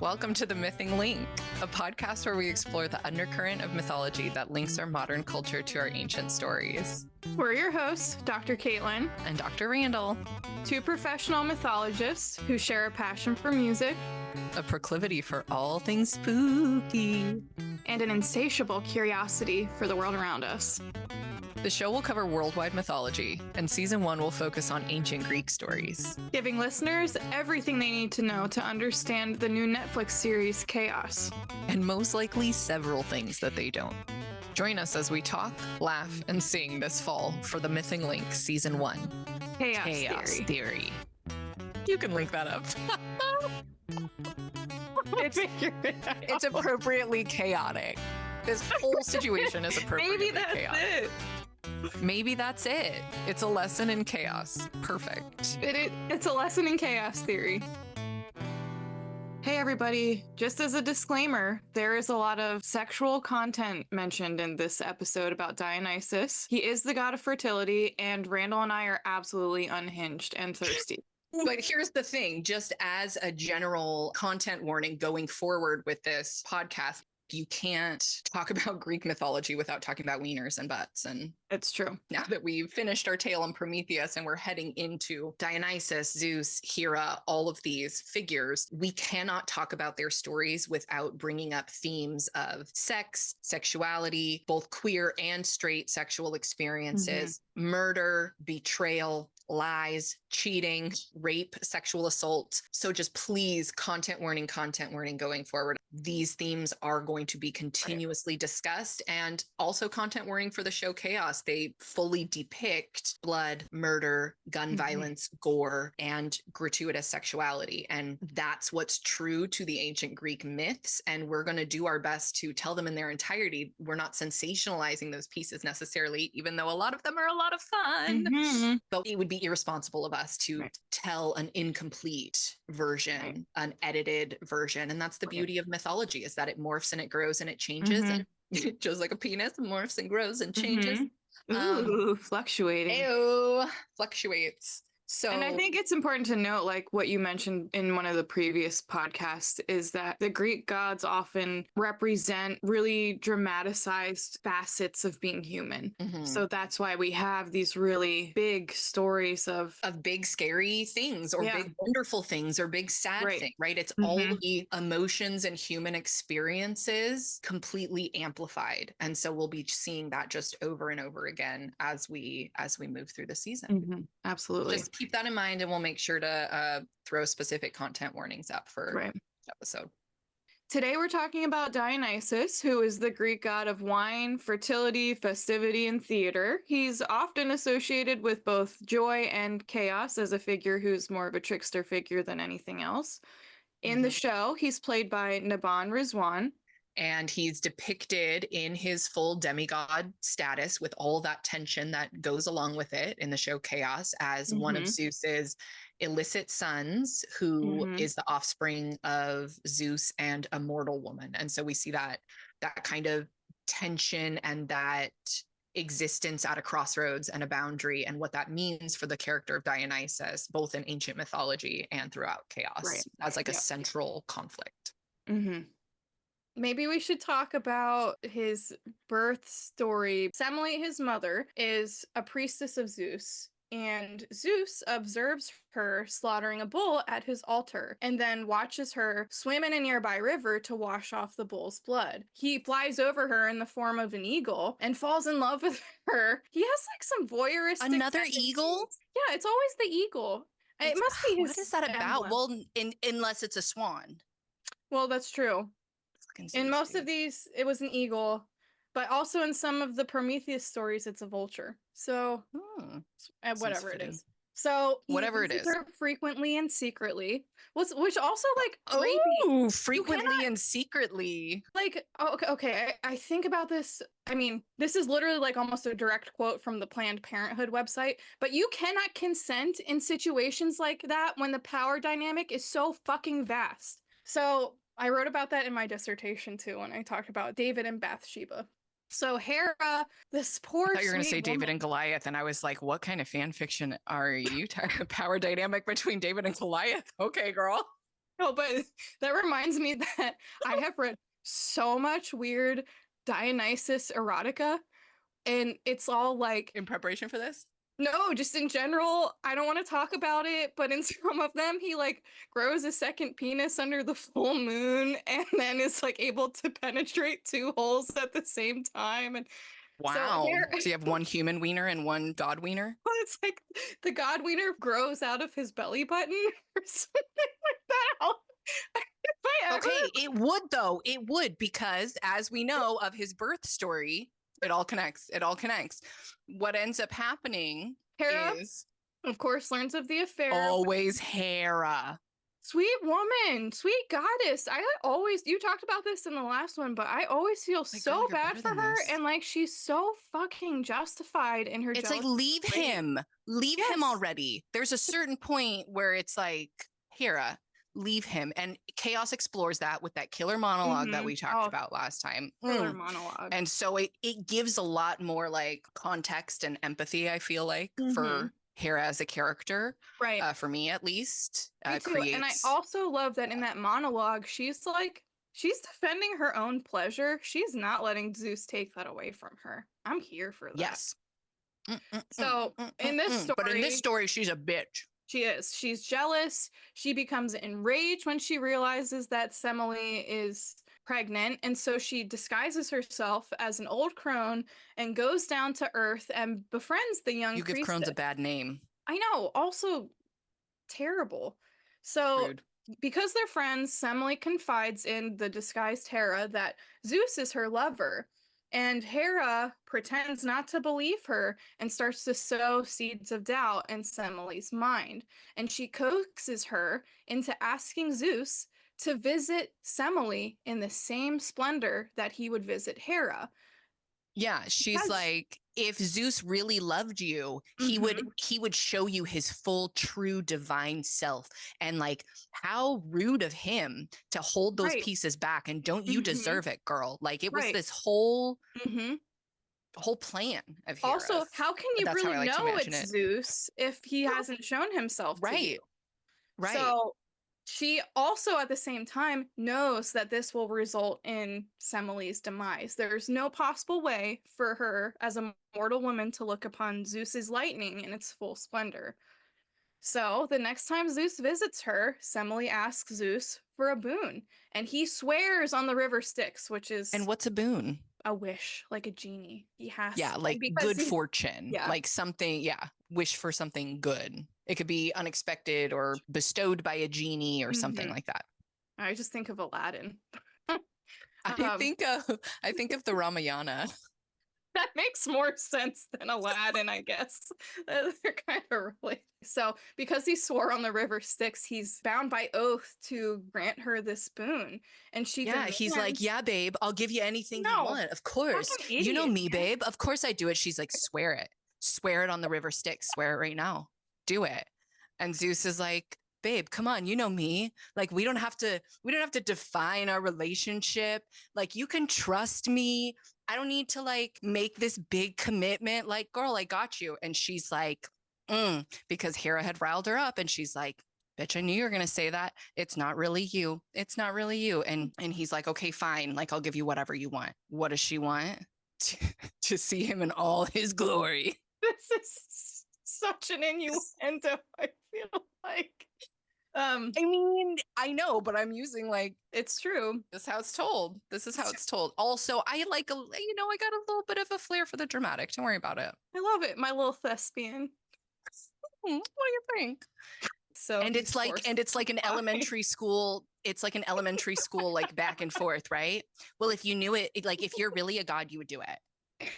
Welcome to The Mything Link, a podcast where we explore the undercurrent of mythology that links our modern culture to our ancient stories. We're your hosts, Dr. Caitlinn and Dr. Randall, two professional mythologists who share a passion for music, a proclivity for all things spooky, and an insatiable curiosity for the world around us. The show will cover worldwide mythology, and season 1 will focus on ancient Greek stories, giving listeners everything they need to know to understand the new Netflix series Kaos, and most likely several things that they don't. Join us as we talk, laugh, and sing this fall for The Mything Link season 1, Chaos Theory. You can link that up. It's appropriately chaotic. This whole situation is appropriately chaotic. Maybe that's it. It's a lesson in chaos. Perfect. It's a lesson in chaos theory. Hey everybody, just as a disclaimer, there is a lot of sexual content mentioned in this episode about Dionysus. He is the god of fertility, and Randall and I are absolutely unhinged and thirsty. But here's the thing, just as a general content warning going forward with this podcast, you can't talk about Greek mythology without talking about wieners and butts. And it's true. Now that we've finished our tale on Prometheus and we're heading into Dionysus, Zeus, Hera, all of these figures, we cannot talk about their stories without bringing up themes of sex, sexuality, both queer and straight sexual experiences, murder, betrayal, lies, cheating, rape, sexual assault. So just please, content warning going forward. These themes are going to be continuously discussed, and also content warning for the show Kaos. They fully depict blood, murder, gun violence, gore, and gratuitous sexuality. And that's what's true to the ancient Greek myths. And we're going to do our best to tell them in their entirety. We're not sensationalizing those pieces necessarily, even though a lot of them are a lot of fun. But it would be irresponsible of us to tell an incomplete version, an edited version. And that's the beauty of mythology, is that it morphs and it grows and it changes. And just like a penis, morphs and grows and changes. Fluctuating. Ew, fluctuates. So, and I think it's important to note, like what you mentioned in one of the previous podcasts, is that the Greek gods often represent really dramatized facets of being human. So that's why we have these really big stories of big scary things, or big wonderful things, or big sad things, right? It's all the emotions and human experiences completely amplified. And so we'll be seeing that just over and over again as we move through the season. Absolutely. Just keep that in mind, and we'll make sure to throw specific content warnings up for each episode. Today we're talking about Dionysus, who is the Greek god of wine, fertility, festivity, and theater. He's often associated with both joy and chaos as a figure who's more of a trickster figure than anything else. In the show, he's played by Naban Rizwan. And he's depicted in his full demigod status with all that tension that goes along with it in the show Kaos as one of Zeus's illicit sons, who is the offspring of Zeus and a mortal woman. And so we see that kind of tension and that existence at a crossroads and a boundary, and what that means for the character of Dionysus, both in ancient mythology and throughout Kaos, as like a central conflict. Maybe we should talk about his birth story. Semele, his mother, is a priestess of Zeus, and Zeus observes her slaughtering a bull at his altar and then watches her swim in a nearby river to wash off the bull's blood. He flies over her in the form of an eagle and falls in love with her. He has like some voyeuristic Another eagle? Yeah, it's always the eagle. It must be his. What is that about? Well, unless it's a swan. Well, that's true. In most of these, it was an eagle, but also in some of the Prometheus stories, it's a vulture. So, whatever it is. So, whatever it is, her frequently and secretly, which also like creepy. Frequently and secretly. Like, okay. I think about this. I mean, this is literally like almost a direct quote from the Planned Parenthood website. But you cannot consent in situations like that when the power dynamic is so fucking vast. So I wrote about that in my dissertation too, when I talked about David and Bathsheba. So Hera, this poor I thought you were going to say woman. David and Goliath, and I was like, what kind of fan fiction are you talking? Power dynamic between David and Goliath? Okay, girl. No, but that reminds me that I have read so much weird Dionysus erotica, and it's all like, In preparation for this? no, just in general, I don't want to talk about it, but in some of them, he like grows a second penis under the full moon and then is like able to penetrate two holes at the same time. And so Wow. here, So you have one human wiener and one god wiener? it's like the god wiener grows out of his belly button or something like that. If I ever, Okay, it would though. It would, because as we know of his birth story, it all connects. It all connects. What ends up happening Hera, is of course, learns of the affair. always Hera. Sweet woman, sweet goddess. I always, you talked about this in the last one, but I always feel Like, so girl, you're bad better for than her. this. And like, she's so fucking justified in her It's like, jealousy. leave him. Leave him Yes. already. There's a certain point where it's like, Hera, leave him. And Chaos explores that with that killer monologue that we talked about last time. Killer monologue. And so it gives a lot more like context and empathy, I feel like, for Hera as a character. Right. For me, at least. Me too. And I also love that in that monologue, she's like, she's defending her own pleasure. She's not letting Zeus take that away from her. I'm here for that. Yes. So in this story, but in this story, she's a bitch. She is. She's jealous. She becomes enraged when she realizes that Semele is pregnant. And so she disguises herself as an old crone and goes down to Earth and befriends the young priestess. You give crones a bad name. I know. Also terrible. So Rude. because they're friends, Semele confides in the disguised Hera that Zeus is her lover. And Hera pretends not to believe her and starts to sow seeds of doubt in Semele's mind. And she coaxes her into asking Zeus to visit Semele in the same splendor that he would visit Hera. Yeah, she's like, if Zeus really loved you, he would show you his full, true, divine self. And like, how rude of him to hold those pieces back. And don't you deserve it, girl? Like, it was this whole plan of Hera's. Also, how can you really know it's Zeus if he hasn't shown himself to you? Right. So she also, at the same time, knows that this will result in Semele's demise. There's no possible way for her as a mortal woman to look upon Zeus's lightning in its full splendor. So the next time Zeus visits her, Semele asks Zeus for a boon, and he swears on the river Styx, which is... And what's a boon? A wish, like a genie. He has... Yeah, like good fortune. Yeah. Like something, wish for something good. It could be unexpected or bestowed by a genie or something like that. I just think of Aladdin. I think of the Ramayana. That makes more sense than Aladdin, I guess. They're kind of related. So, because he swore on the river Styx, he's bound by oath to grant her this boon. And she demands... he's like, yeah, babe, I'll give you anything you want. Of course. You know me, babe. Of course I do it. She's like, swear it. Swear it on the river Styx. Swear it right now. Do it. And Zeus is like, babe, come on, you know me. Like, we don't have to define our relationship. Like, you can trust me. I don't need to like make this big commitment. Like, girl, I got you. And she's like, because Hera had riled her up, and she's like, bitch, I knew you were gonna say that. It's not really you. It's not really you. And he's like, okay, fine. Like, I'll give you whatever you want. What does she want? To see him in all his glory. This is such an innuendo, I feel like. I mean, I know, but I'm using like, it's true. This is how it's told. This is how it's told. Also, I like I got a little bit of a flair for the dramatic. Don't worry about it. I love it. My little thespian. What do you think? So, and it's like an elementary school. It's like an elementary school, like back and forth, right? Well, if you knew it, like if you're really a god, you would do it.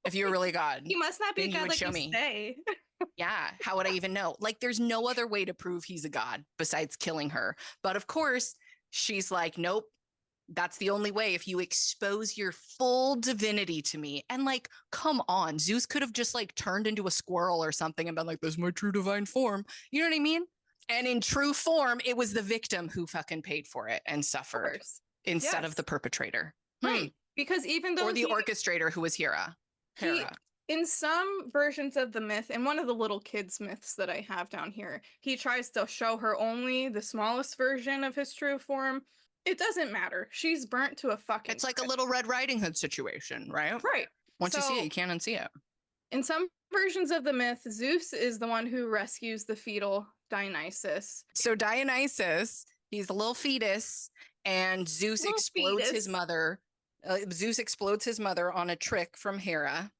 If you're really a god, you must not be a god like you say. Yeah, how would I even know? Like, there's no other way to prove he's a god besides killing her. But of course, she's like, nope, that's the only way, if you expose your full divinity to me. And like, come on, Zeus could have just like turned into a squirrel or something and been like, this is my true divine form. You know what I mean? And in true form, it was the victim who fucking paid for it and suffered instead of the perpetrator. Right. Because even though or the orchestrator who was Hera. In some versions of the myth, and one of the little kids' myths that I have down here, he tries to show her only the smallest version of his true form. It doesn't matter. She's burnt to a fucking It's like a crisp. little Red Riding Hood situation, right? Right. Once you see it, So you can't unsee it. in some versions of the myth, Zeus is the one who rescues the fetal Dionysus. So Dionysus, he's a little fetus, and Zeus Little explodes his fetus. mother. Zeus explodes his mother on a trick from Hera.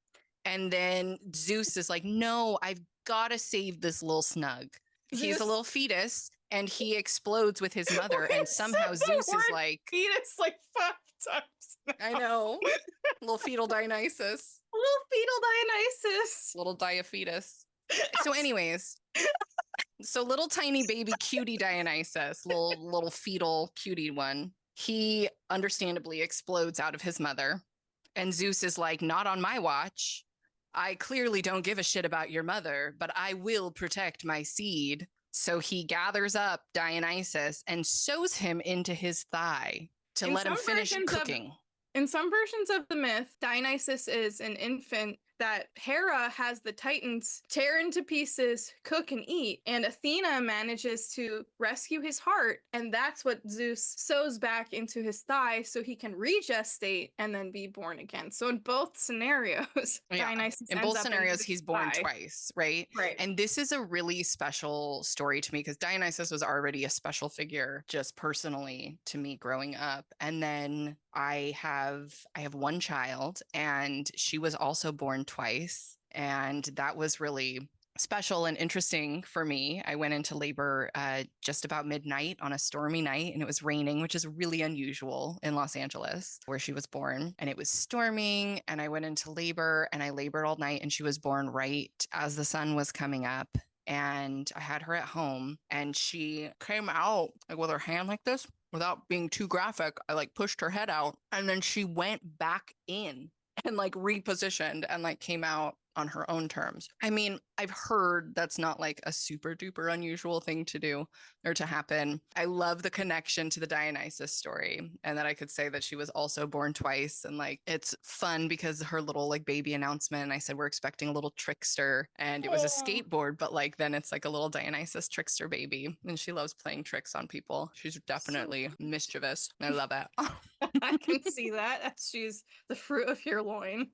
And then Zeus is like, no, I've got to save this little snug. He's a Zeus- little fetus and he explodes with his mother. We And somehow said the Zeus is word like, fetus like 5 times. I know, little fetal Dionysus, Little fetal Dionysus. little Diaphetus. So, anyways, so little tiny baby cutie Dionysus, little fetal cutie one, he understandably explodes out of his mother. And Zeus is like, not on my watch. I clearly don't give a shit about your mother, but I will protect my seed. So he gathers up Dionysus and sews him into his thigh to In let him some finish versions of- cooking. In some versions of the myth, Dionysus is an infant that Hera has the Titans tear into pieces, cook, and eat. And Athena manages to rescue his heart. And that's what Zeus sews back into his thigh so he can regestate and then be born again. So in both scenarios, Yeah. Dionysus In ends both up scenarios, his he's born thigh. twice, right? Right. And this is a really special story to me because Dionysus was already a special figure just personally to me growing up. And then I have one child and she was also born twice. And that was really special and interesting for me. I went into labor just about midnight on a stormy night and it was raining, which is really unusual in Los Angeles where she was born. And it was storming and I went into labor and I labored all night and she was born right as the sun was coming up. And I had her at home and she came out like with her hand like this without being too graphic. I like pushed her head out and then she went back in and like repositioned and like came out on her own terms. I mean, I've heard that's not like a super duper unusual thing to do or to happen. I love the connection to the Dionysus story and that I could say that she was also born twice. And like, it's fun because her little like baby announcement, I said, we're expecting a little trickster and it was a skateboard, but like then it's like a little Dionysus trickster baby. And she loves playing tricks on people. She's definitely mischievous. I love it. I can see that. She's the fruit of your loin.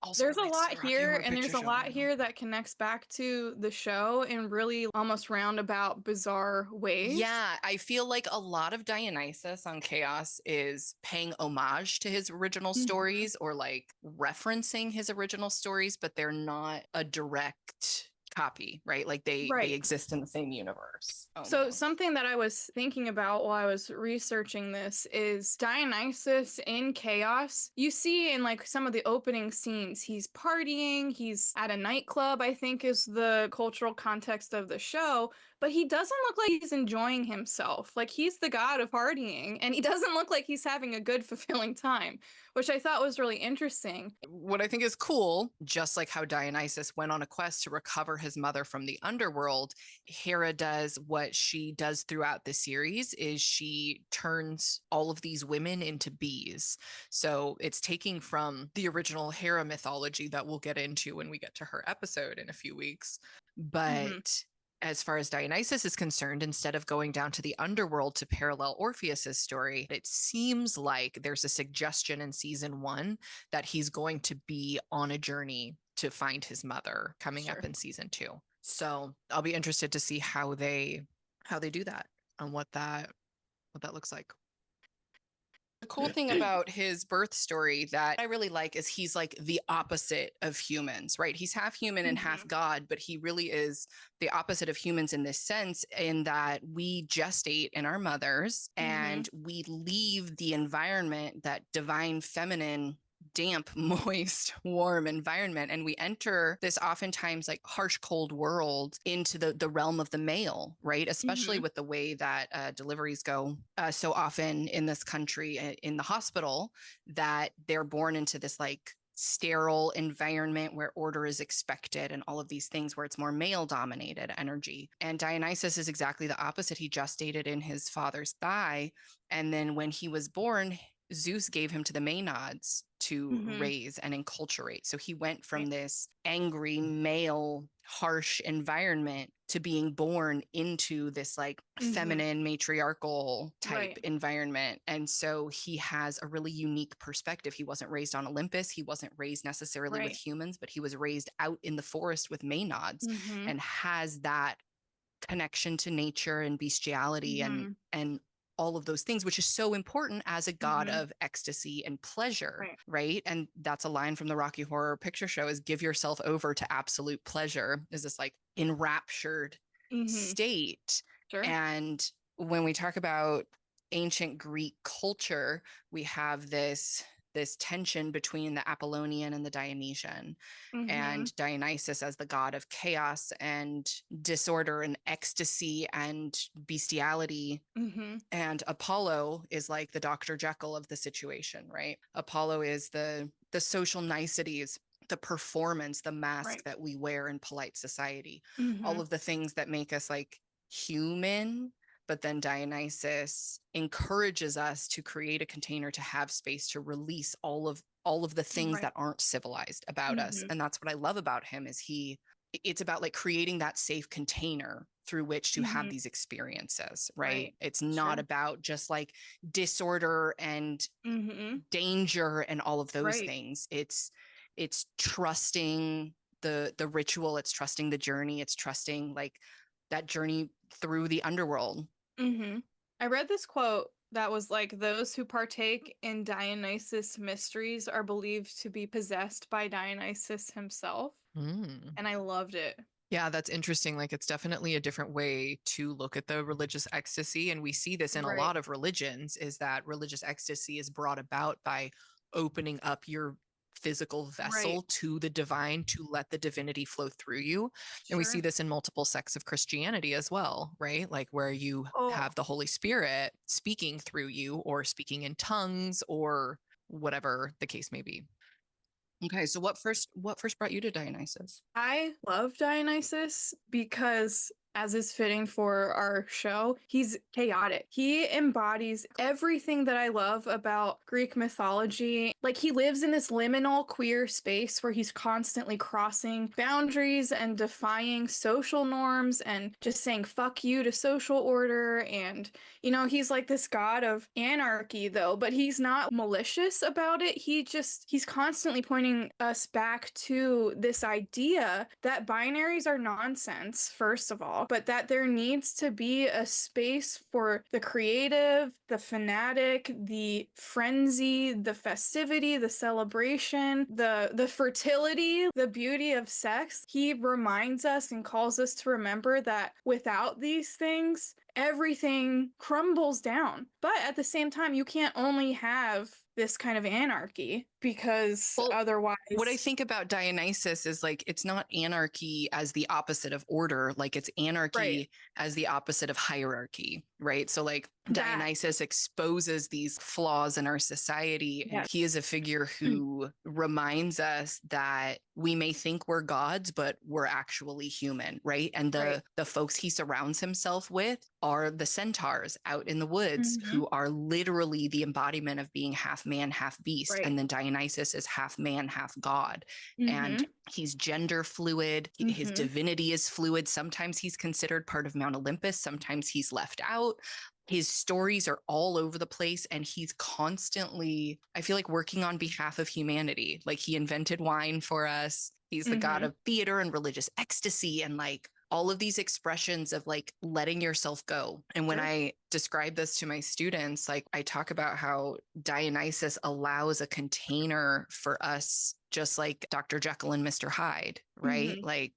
Also There's a relates to lot the Rocky here, Horror and there's Picture a Show, lot I know. here that connects back to the show in really almost roundabout, bizarre ways. Yeah, I feel like a lot of Dionysus on Chaos is paying homage to his original Mhm. stories or like referencing his original stories, but they're not a direct copy, right? Like they Right. exist in the same universe. So almost. something that I was thinking about while I was researching this is Dionysus in Chaos. You see in like some of the opening scenes, he's partying, he's at a nightclub, I think is the cultural context of the show, but he doesn't look like he's enjoying himself. Like he's the god of partying and he doesn't look like he's having a good, fulfilling time, which I thought was really interesting. What I think is cool, just like how Dionysus went on a quest to recover his mother from the underworld, Hera does what she does throughout the series is she turns all of these women into bees. So it's taking from the original Hera mythology that we'll get into when we get to her episode in a few weeks. But as far as Dionysus is concerned, instead of going down to the underworld to parallel Orpheus's story, it seems like there's a suggestion in season 1 that he's going to be on a journey to find his mother coming up in season 2. So I'll be interested to see how they do that and what that looks like. The cool thing about his birth story that I really like is he's like the opposite of humans, right? He's half human and half god, but he really is the opposite of humans in this sense, in that we gestate in our mothers and we leave the environment, that divine feminine, damp, moist, warm environment, and we enter this oftentimes like harsh, cold world into the realm of the male, right? Especially with the way that deliveries go so often in this country, in the hospital, that they're born into this like sterile environment where order is expected and all of these things, where it's more male dominated energy. And Dionysus is exactly the opposite. He gestated in his father's thigh, and then when he was born, Zeus gave him to the Maenads to Mhm. raise and enculturate. So he went from this angry, male, harsh environment to being born into this like feminine, matriarchal type environment. And so he has a really unique perspective. He wasn't raised on Olympus. He wasn't raised necessarily with humans, but he was raised out in the forest with Maenads and has that connection to nature and bestiality and all of those things, which is so important as a god of ecstasy and pleasure, right? And that's a line from the Rocky Horror Picture Show, is give yourself over to absolute pleasure, is this like enraptured state. Sure. And when we talk about ancient Greek culture, we have this tension between the Apollonian and the Dionysian, and Dionysus as the god of chaos and disorder and ecstasy and bestiality. And Apollo is like the Dr. Jekyll of the situation, right? Apollo is the social niceties, the performance, the mask that we wear in polite society, all of the things that make us like human. But then Dionysus encourages us to create a container, to have space, to release all of the things that aren't civilized about us. And that's what I love about him, is it's about like creating that safe container through which to have these experiences, right? It's not about just like disorder and danger and all of those things. It's trusting the ritual, it's trusting the journey, it's trusting like that journey through the underworld. I read this quote that was like, those who partake in Dionysus mysteries are believed to be possessed by Dionysus himself. And I loved it. Yeah, that's interesting. Like, it's definitely a different way to look at the religious ecstasy. And we see this in a lot of religions, is that religious ecstasy is brought about by opening up your physical vessel to the divine, to let the divinity flow through you. And we see this in multiple sects of Christianity as well, right? Like where you have the Holy Spirit speaking through you, or speaking in tongues, or whatever the case may be. Okay, so what first brought you to Dionysus? I love Dionysus because, as is fitting for our show, he's chaotic. He embodies everything that I love about Greek mythology. Like, he lives in this liminal queer space where he's constantly crossing boundaries and defying social norms and just saying fuck you to social order. And, you know, he's like this god of anarchy, though, but he's not malicious about it. He's constantly pointing us back to this idea that binaries are nonsense, first of all, but that there needs to be a space for the creative, the fanatic, the frenzy, the festivity, the celebration, the fertility, the beauty of sex. He reminds us and calls us to remember that without these things, everything crumbles down. But at the same time, you can't only have this kind of anarchy, because otherwise... What I think about Dionysus is like, it's not anarchy as the opposite of order, like it's anarchy as the opposite of hierarchy, right? So like Dionysus exposes these flaws in our society, and he is a figure who reminds us that we may think we're gods, but we're actually human, right? And the folks he surrounds himself with are the centaurs out in the woods, who are literally the embodiment of being half man, half beast. And then Dionysus is half man, half god. And he's gender fluid. His divinity is fluid. Sometimes he's considered part of Mount Olympus. Sometimes he's left out. His stories are all over the place, and he's constantly, I feel like, working on behalf of humanity. Like, he invented wine for us. He's the god of theater and religious ecstasy, and like all of these expressions of like letting yourself go. And when I describe this to my students, like I talk about how Dionysus allows a container for us, just like Dr. Jekyll and Mr. Hyde, right? Like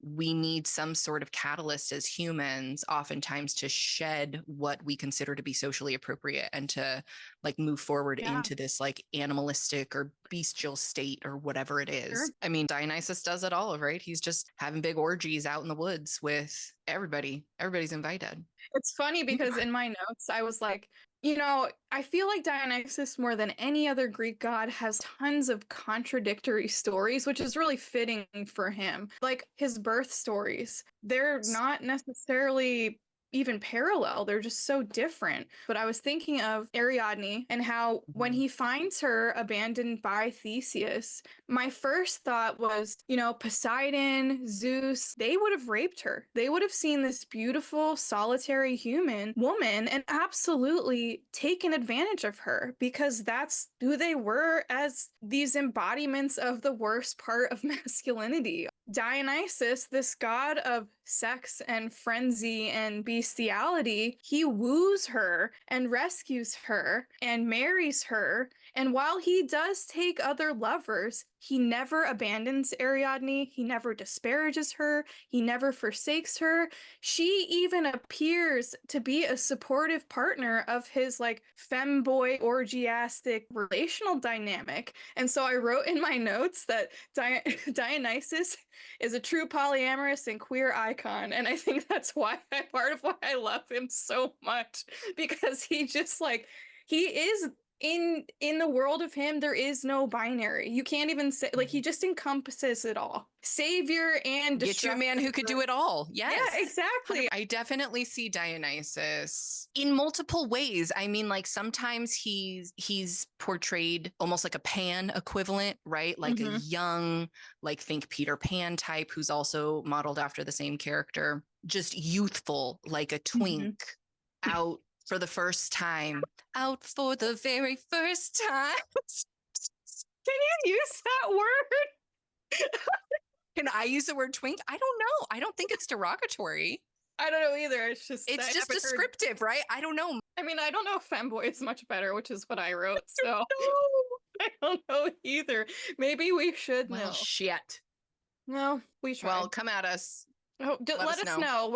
we need some sort of catalyst as humans, oftentimes, to shed what we consider to be socially appropriate and to like move forward into this like animalistic or bestial state or whatever it is. I mean, Dionysus does it all, right? He's just having big orgies out in the woods with everybody. Everybody's invited. It's funny because in my notes, I was like, you know, I feel like Dionysus, more than any other Greek god, has tons of contradictory stories, which is really fitting for him. Like his birth stories, they're not necessarily even parallel. They're just so different. But I was thinking of Ariadne and how when he finds her abandoned by Theseus, my first thought was, you know, Poseidon, Zeus, they would have raped her. They would have seen this beautiful, solitary human woman and absolutely taken advantage of her because that's who they were as these embodiments of the worst part of masculinity. Dionysus, this god of sex and frenzy and bestiality, he woos her and rescues her and marries her. And while he does take other lovers, he never abandons Ariadne. He never disparages her. He never forsakes her. She even appears to be a supportive partner of his like femboy orgiastic relational dynamic. And so I wrote in my notes that Dionysus is a true polyamorous and queer icon. And I think that's why part of why I love him so much, because he just like, he is in the world of him, there is no binary. You can't even say, like, he just encompasses it all. Savior and get you a man who could do it all. Yes. Yeah, exactly. I definitely see Dionysus in multiple ways. I mean, like sometimes he's portrayed almost like a Pan equivalent, right? Like a young, like think Peter Pan type who's also modeled after the same character, just youthful, like a twink out for the first time, out for the very first time. Can you use that word? Can I use the word twink? I don't know. I don't think it's derogatory. I don't know either. It's just descriptive, right? I don't know. I mean, I don't know if femboy is much better, which is what I wrote. So I don't know either. Maybe we should know. Shit. No, we should. Well, come at us. Oh, let us know.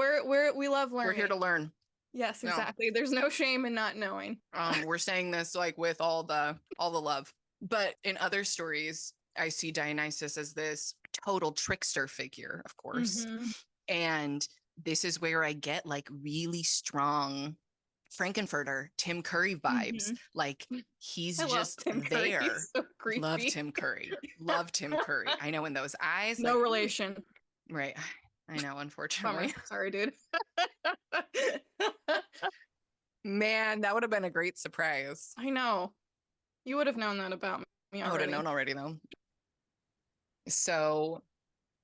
We love learning. We're here to learn. Yes, exactly. No. There's no shame in not knowing. We're saying this like with all the love. But in other stories, I see Dionysus as this total trickster figure, of course. And this is where I get like really strong Frankenfurter, Tim Curry vibes. Like he's just there. He's so creepy. Love Tim Curry. Love Tim Curry. I know in those eyes. No like, relation. Right. I know, unfortunately. Bummer. Sorry, dude. Man, that would have been a great surprise. I know. You would have known that about me already. I would have known already, though. So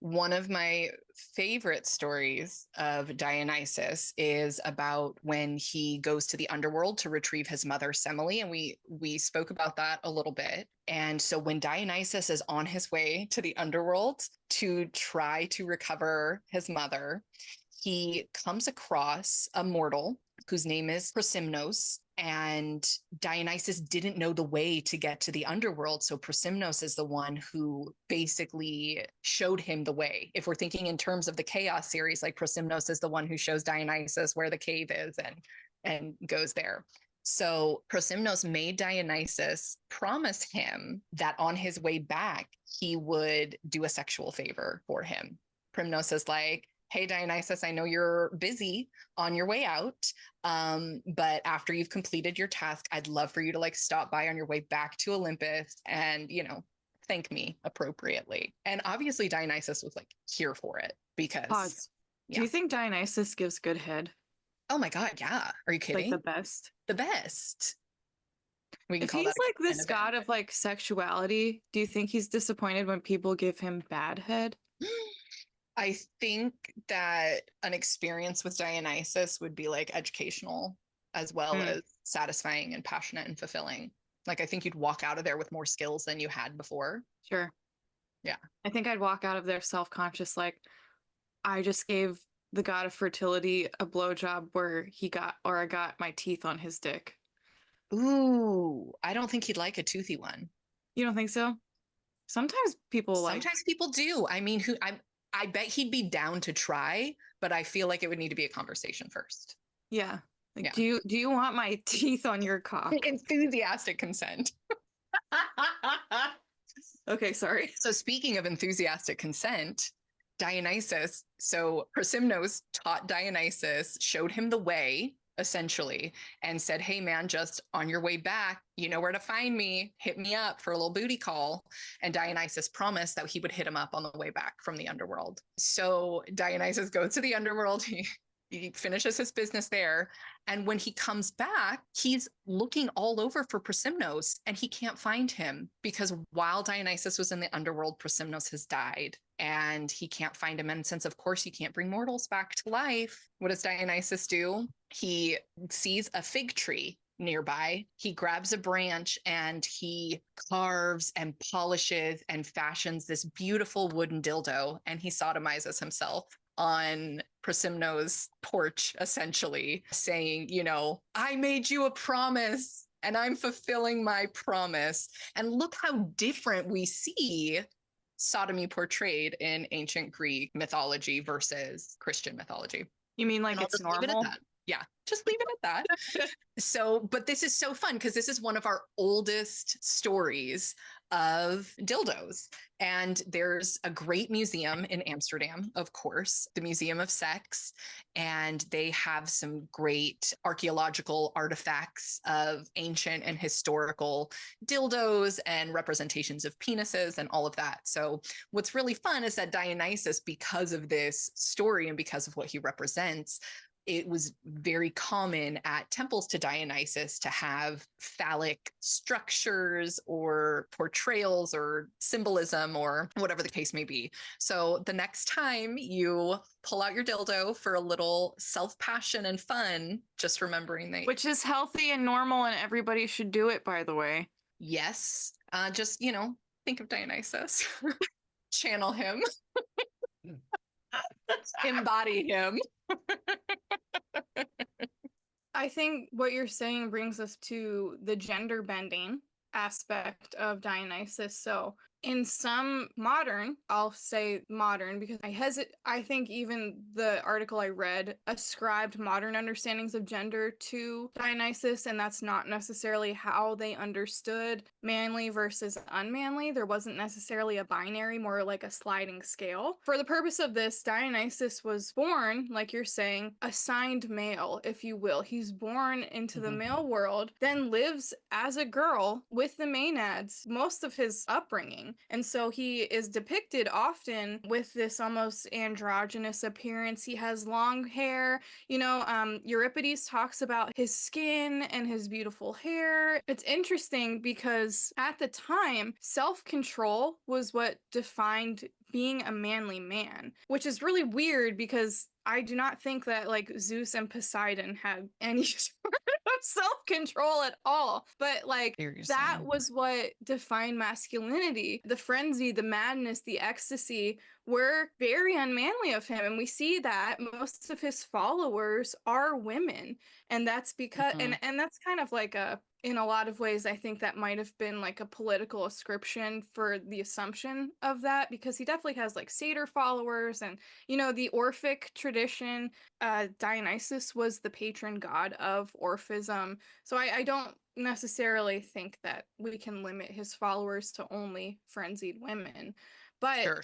one of my favorite stories of Dionysus is about when he goes to the underworld to retrieve his mother, Semele, and we spoke about that a little bit. And so when Dionysus is on his way to the underworld to try to recover his mother, he comes across a mortal whose name is Prosymnos, and Dionysus didn't know the way to get to the underworld. So Prosymnos is the one who basically showed him the way. If we're thinking in terms of the Kaos series, like Prosymnos is the one who shows Dionysus where the cave is and goes there. So Prosymnos made Dionysus promise him that on his way back, he would do a sexual favor for him. Primnos is like, hey, Dionysus, I know you're busy on your way out, but after you've completed your task, I'd love for you to like stop by on your way back to Olympus and, you know, thank me appropriately. And obviously Dionysus was like here for it because... Pause. Yeah. Do you think Dionysus gives good head? Oh my God, yeah. Are you kidding? Like the best? The best. We can if call he's that like this god of like sexuality, do you think he's disappointed when people give him bad head? I think that an experience with Dionysus would be like educational as well as satisfying and passionate and fulfilling. Like I think you'd walk out of there with more skills than you had before. Sure. Yeah. I think I'd walk out of there self-conscious, like I just gave the god of fertility a blowjob where I got my teeth on his dick. Ooh, I don't think he'd like a toothy one. You don't think so? Sometimes people do. I mean, I bet he'd be down to try, but I feel like it would need to be a conversation first. Yeah. Like, yeah. Do you want my teeth on your cock? Enthusiastic consent. Okay, sorry. So speaking of enthusiastic consent, Dionysus, so Prosymnos taught Dionysus, showed him the way, essentially, and said, hey man, just on your way back, you know where to find me, hit me up for a little booty call. And Dionysus promised that he would hit him up on the way back from the underworld. So Dionysus goes to the underworld, He finishes his business there. And when he comes back, he's looking all over for Prosymnos and he can't find him because while Dionysus was in the underworld, Prosymnos has died and he can't find him. And since, of course, you can't bring mortals back to life, what does Dionysus do? He sees a fig tree nearby. He grabs a branch and he carves and polishes and fashions this beautiful wooden dildo, and he sodomizes himself on Prosymnos' porch, essentially saying, you know, I made you a promise and I'm fulfilling my promise. And look how different we see sodomy portrayed in ancient Greek mythology versus Christian mythology. You mean like And I'll it's just leave it at normal? that. Yeah, just leave it at that. So, but this is so fun because this is one of our oldest stories of dildos. And there's a great museum in Amsterdam, of course, the Museum of Sex. And they have some great archaeological artifacts of ancient and historical dildos and representations of penises and all of that. So what's really fun is that Dionysus, because of this story and because of what he represents, it was very common at temples to Dionysus to have phallic structures or portrayals or symbolism or whatever the case may be. So the next time you pull out your dildo for a little self-passion and fun, just remembering that. Which is healthy and normal, and everybody should do it, by the way. Yes, just, you know, think of Dionysus, channel him, embody him. I think what you're saying brings us to the gender bending aspect of Dionysus. So in some modern, I'll say modern because I think even the article I read ascribed modern understandings of gender to Dionysus, and that's not necessarily how they understood manly versus unmanly. There wasn't necessarily a binary, more like a sliding scale. For the purpose of this, Dionysus was born, like you're saying, assigned male, if you will. He's born into the male world, then lives as a girl with the Maenads most of his upbringing. And so he is depicted often with this almost androgynous appearance. He has long hair. You know, Euripides talks about his skin and his beautiful hair. It's interesting because at the time, self-control was what defined being a manly man, which is really weird because I do not think that like Zeus and Poseidon had any sort of self-control at all. But like that was what defined masculinity. The frenzy, the madness, the ecstasy were very unmanly of him. And we see that most of his followers are women. And that's because and that's kind of like a in a lot of ways, I think that might have been like a political ascription for the assumption of that, because he definitely has like satyr followers and, you know, the Orphic tradition. Dionysus was the patron god of Orphism. So I don't necessarily think that we can limit his followers to only frenzied women. But, Sure.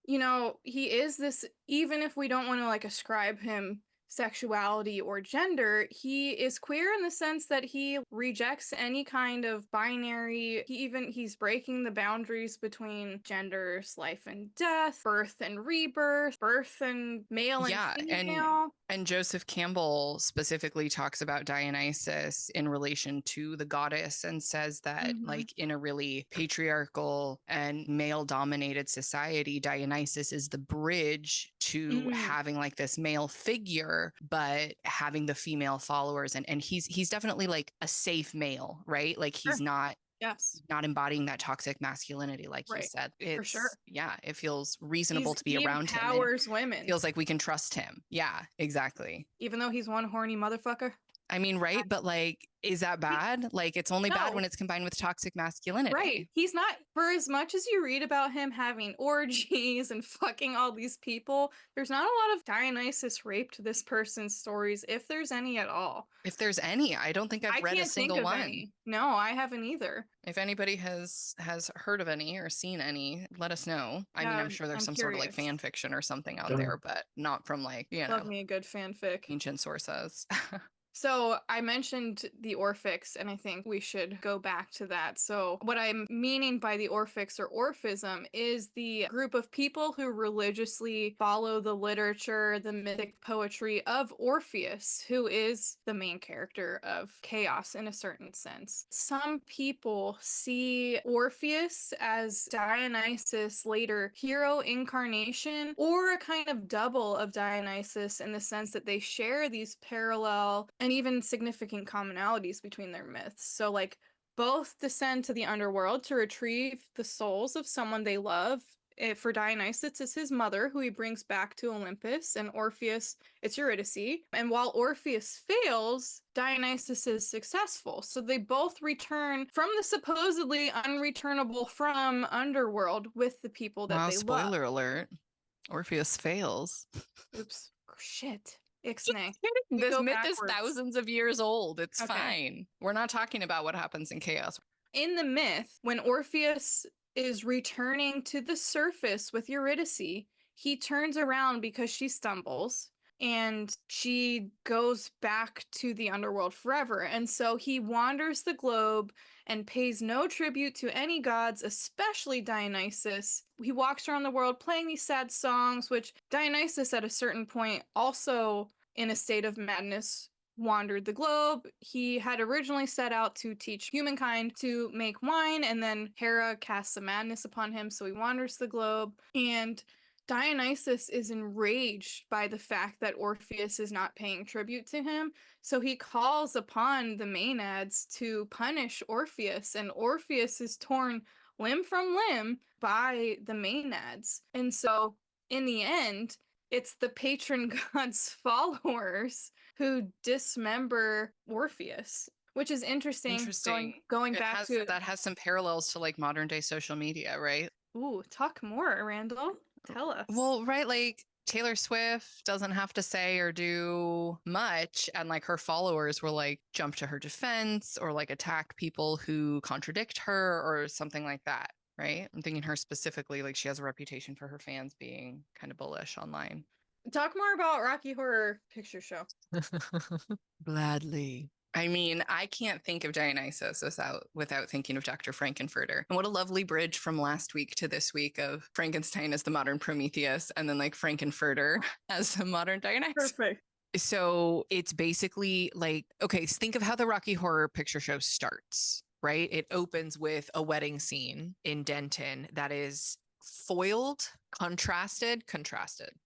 You know, he is this, even if we don't want to like ascribe him sexuality or gender, he is queer in the sense that he rejects any kind of binary. He's breaking the boundaries between genders, life and death, birth and rebirth, birth and male and female. And Joseph Campbell specifically talks about Dionysus in relation to the goddess and says that like in a really patriarchal and male dominated society, Dionysus is the bridge to having like this male figure, but having the female followers. And he's definitely like a safe male, right? Like he's not embodying that toxic masculinity, like you said. It's it feels reasonable to be around him. He empowers women. Feels like we can trust him. Yeah, exactly. Even though he's one horny motherfucker. I mean, right? But like, is that bad? Like, it's only bad when it's combined with toxic masculinity. Right. He's not, for as much as you read about him having orgies and fucking all these people, there's not a lot of Dionysus raped this person's stories, if there's any at all. If there's any, I don't think I've read a single one. Any. No, I haven't either. If anybody has heard of any or seen any, let us know. I mean, I'm sure there's some sort of like fan fiction or something out there, but not from like, you know, love me a good fanfic. Ancient sources. So I mentioned the Orphics, and I think we should go back to that. So what I'm meaning by the Orphics or Orphism is the group of people who religiously follow the literature, the mythic poetry of Orpheus, who is the main character of Kaos in a certain sense. Some people see Orpheus as Dionysus' later hero incarnation, or a kind of double of Dionysus in the sense that they share these parallel and even significant commonalities between their myths. So, like, both descend to the underworld to retrieve the souls of someone they love. For Dionysus, it's his mother, who he brings back to Olympus, and Orpheus, it's Eurydice. And while Orpheus fails, Dionysus is successful. So they both return from the supposedly unreturnable from underworld with the people that Wow, they love. spoiler alert. Orpheus fails. Oops. Shit. Ixnay. This go myth backwards. is thousands of years old. It's Okay. fine. We're not talking about what happens in Chaos. In the myth, when Orpheus is returning to the surface with Eurydice, he turns around because she stumbles and she goes back to the underworld forever. And so he wanders the globe and pays no tribute to any gods, especially Dionysus. He walks around the world playing these sad songs, which Dionysus at a certain point, also in a state of madness, wandered the globe. He had originally set out to teach humankind to make wine, and then Hera casts a madness upon him, so he wanders the globe. And Dionysus is enraged by the fact that Orpheus is not paying tribute to him, so he calls upon the Maenads to punish Orpheus, and Orpheus is torn limb from limb by the Maenads. And so, in the end, it's the patron god's followers who dismember Orpheus, which is interesting. Going back to that has some parallels to like modern day social media, right? Ooh, talk more, Randall. Tell us. Well, right, like Taylor Swift doesn't have to say or do much, and like her followers will like jump to her defense or like attack people who contradict her or something like that, right? I'm thinking her specifically, like she has a reputation for her fans being kind of bullish online. Talk more about Rocky Horror Picture Show. Gladly. I mean, I can't think of Dionysus without thinking of Dr. Frankenfurter. And what a lovely bridge from last week to this week of Frankenstein as the modern Prometheus and then like Frankenfurter as the modern Dionysus. Perfect. So it's basically like, okay, so think of how the Rocky Horror Picture Show starts, right? It opens with a wedding scene in Denton that is foiled, contrasted.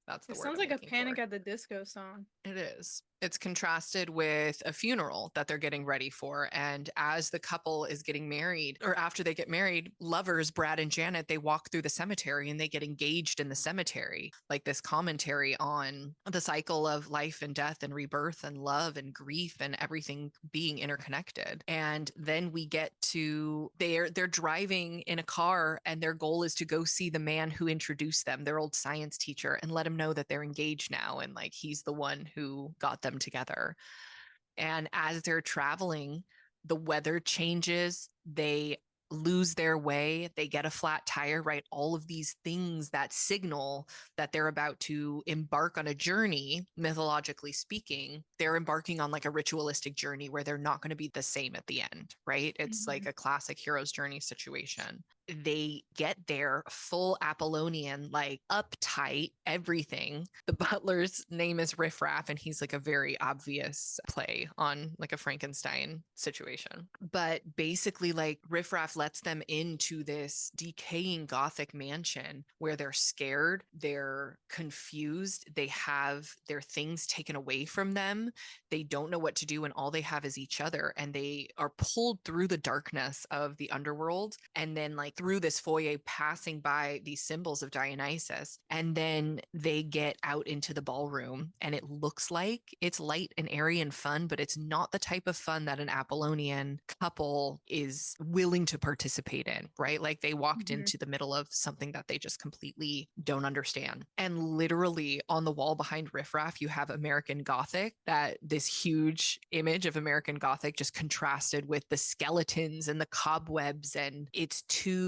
That's the It word. sounds I'm like a looking Panic for. at the Disco song. It is. It's contrasted with a funeral that they're getting ready for. And as the couple is getting married, or after they get married, lovers, Brad and Janet, they walk through the cemetery and they get engaged in the cemetery, like this commentary on the cycle of life and death and rebirth and love and grief and everything being interconnected. And then we get to they're driving in a car and their goal is to go see the man who introduced them, their old science teacher, and let him know that they're engaged now. And like, he's the one who got them together. And as they're traveling, the weather changes, they lose their way, they get a flat tire, right? All of these things that signal that they're about to embark on a journey, mythologically speaking. They're embarking on like a ritualistic journey where they're not going to be the same at the end, right? It's like a classic hero's journey situation. They get there full Apollonian, like uptight, everything. The butler's name is Riff Raff, and he's like a very obvious play on like a Frankenstein situation. But basically, like Riff Raff lets them into this decaying Gothic mansion where they're scared, they're confused, they have their things taken away from them. They don't know what to do, and all they have is each other. And they are pulled through the darkness of the underworld, and then like through this foyer, passing by these symbols of Dionysus. And then they get out into the ballroom, and it looks like it's light and airy and fun, but it's not the type of fun that an Apollonian couple is willing to participate in, right? Like they walked into the middle of something that they just completely don't understand. And literally on the wall behind Riff Raff, you have American Gothic, that this huge image of American Gothic just contrasted with the skeletons and the cobwebs, and it's too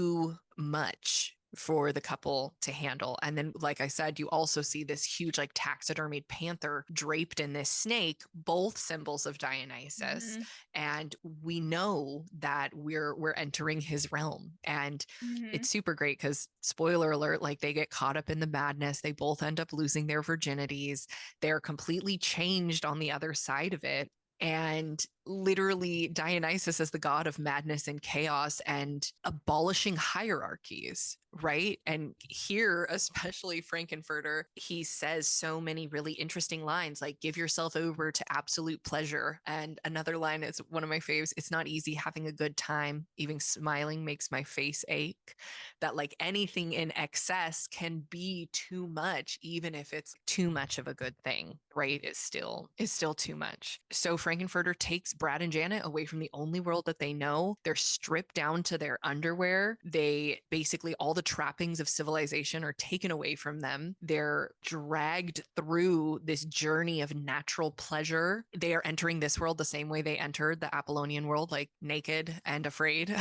much, for the couple to handle. And then, like I said, you also see this huge, like taxidermied panther draped in this snake, both symbols of Dionysus. And we know that we're entering his realm. And it's super great because, spoiler alert, like they get caught up in the madness. They both end up losing their virginities. They're completely changed on the other side of it. And literally, Dionysus is the god of madness and chaos and abolishing hierarchies, right? And here, especially Frankenfurter, he says so many really interesting lines like, give yourself over to absolute pleasure. And another line is one of my faves: it's not easy having a good time. Even smiling makes my face ache. That like anything in excess can be too much, even if it's too much of a good thing, right? It's still too much. So Frankenfurter takes Brad and Janet away from the only world that they know. They're stripped down to their underwear. They basically, all the trappings of civilization are taken away from them. They're dragged through this journey of natural pleasure. They are entering this world the same way they entered the Apollonian world, like naked and afraid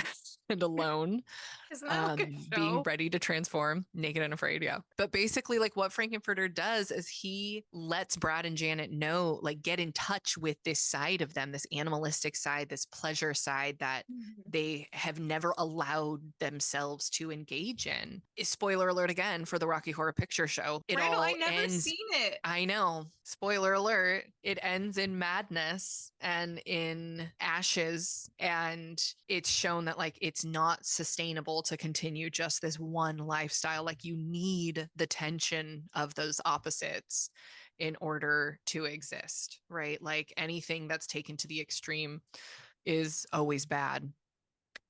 and alone. Isn't that like a Being show? ready to transform, naked and afraid. Yeah. But basically, like what Frankenfurter does is he lets Brad and Janet know, like, get in touch with this side of them, this animalistic side, this pleasure side that they have never allowed themselves to engage in. Spoiler alert again for the Rocky Horror Picture Show. It Randall, all I never ends. seen it. I know. Spoiler alert. It ends in madness and in ashes. And it's shown that like it's not sustainable to continue just this one lifestyle. Like you need the tension of those opposites in order to exist, right? Like anything that's taken to the extreme is always bad.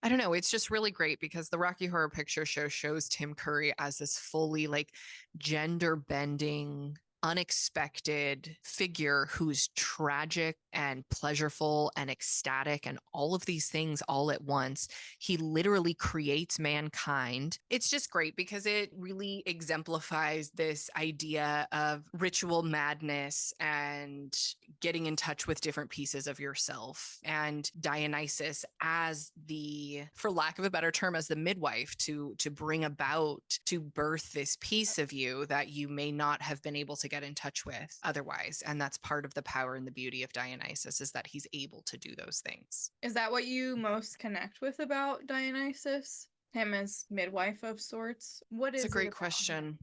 I don't know. It's just really great because the Rocky Horror Picture Show shows Tim Curry as this fully like gender bending, unexpected figure who's tragic and pleasureful and ecstatic and all of these things all at once. He literally creates mankind. It's just great because it really exemplifies this idea of ritual madness and getting in touch with different pieces of yourself. And Dionysus as the, for lack of a better term, as the midwife to bring about, to birth this piece of you that you may not have been able to get in touch with otherwise. And that's part of the power and the beauty of Dionysus, is that he's able to do those things. Is that what you most connect with about Dionysus? Him as midwife of sorts? What is It's a it great about question. him?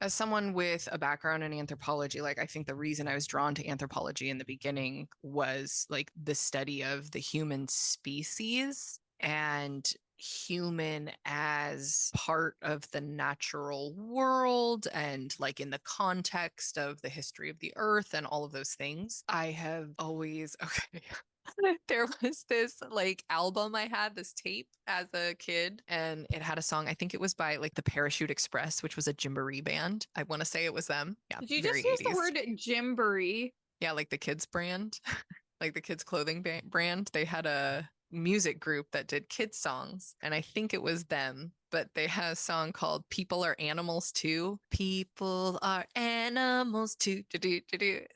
As someone with a background in anthropology, like I think the reason I was drawn to anthropology in the beginning was like the study of the human species and human as part of the natural world and like in the context of the history of the earth and all of those things. I have always, okay. There was this like album I had, this tape as a kid, and it had a song. I think it was by like the Parachute Express, which was a Gymboree band. I want to say it was them. Yeah, Did you very just use 80s. the word Gymboree? Yeah, like the kids brand, like the kids clothing brand. They had a music group that did kids songs, and I think it was them. But they had a song called "People Are Animals Too." People are animals too,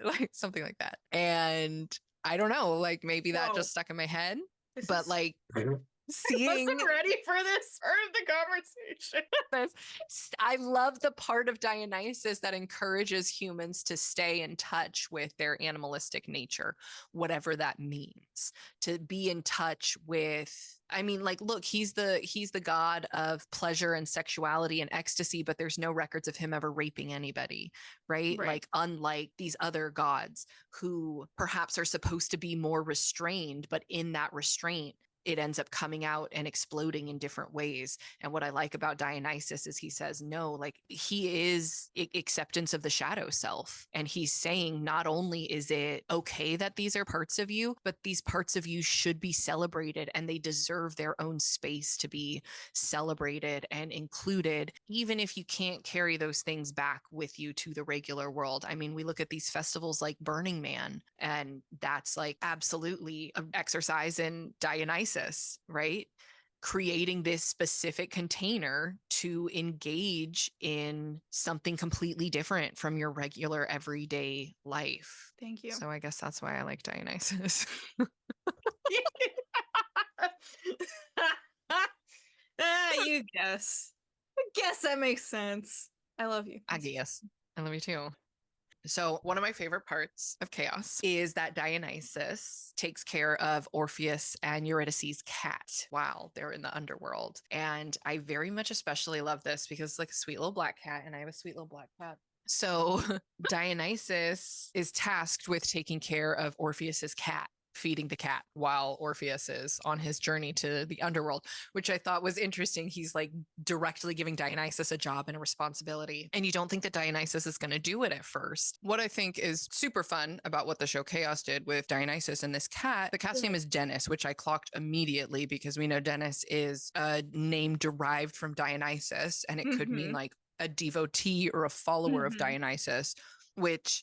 like something like that. And I don't know, like maybe that Whoa. just stuck in my head. This But is- like I seeing wasn't ready for this part of the conversation. this, I love the part of Dionysus that encourages humans to stay in touch with their animalistic nature, whatever that means. To be in touch with, I mean, like, look, he's the god of pleasure and sexuality and ecstasy, but there's no records of him ever raping anybody, right? Right. Like, unlike these other gods who perhaps are supposed to be more restrained, but in that restraint, it ends up coming out and exploding in different ways. And what I like about Dionysus is he says, no, like he is acceptance of the shadow self. And he's saying, not only is it okay that these are parts of you, but these parts of you should be celebrated and they deserve their own space to be celebrated and included, even if you can't carry those things back with you to the regular world. I mean, we look at these festivals like Burning Man, and that's like absolutely an exercise in Dionysus, right? Creating this specific container to engage in something completely different from your regular everyday life. Thank you. So I guess that's why I like Dionysus. You guess. guess that makes sense. I love you. I guess. I love you too. So one of my favorite parts of Chaos is that Dionysus takes care of Orpheus and Eurydice's cat while they're in the underworld. And I very much especially love this because it's like a sweet little black cat, and I have a sweet little black cat. So Dionysus is tasked with taking care of Orpheus's cat, feeding the cat while Orpheus is on his journey to the underworld, which I thought was interesting. He's like directly giving Dionysus a job and a responsibility. And you don't think that Dionysus is going to do it at first. What I think is super fun about what the show Chaos did with Dionysus and this cat, the cat's name is Dennis, which I clocked immediately because we know Dennis is a name derived from Dionysus, and it could mean like a devotee or a follower of Dionysus, which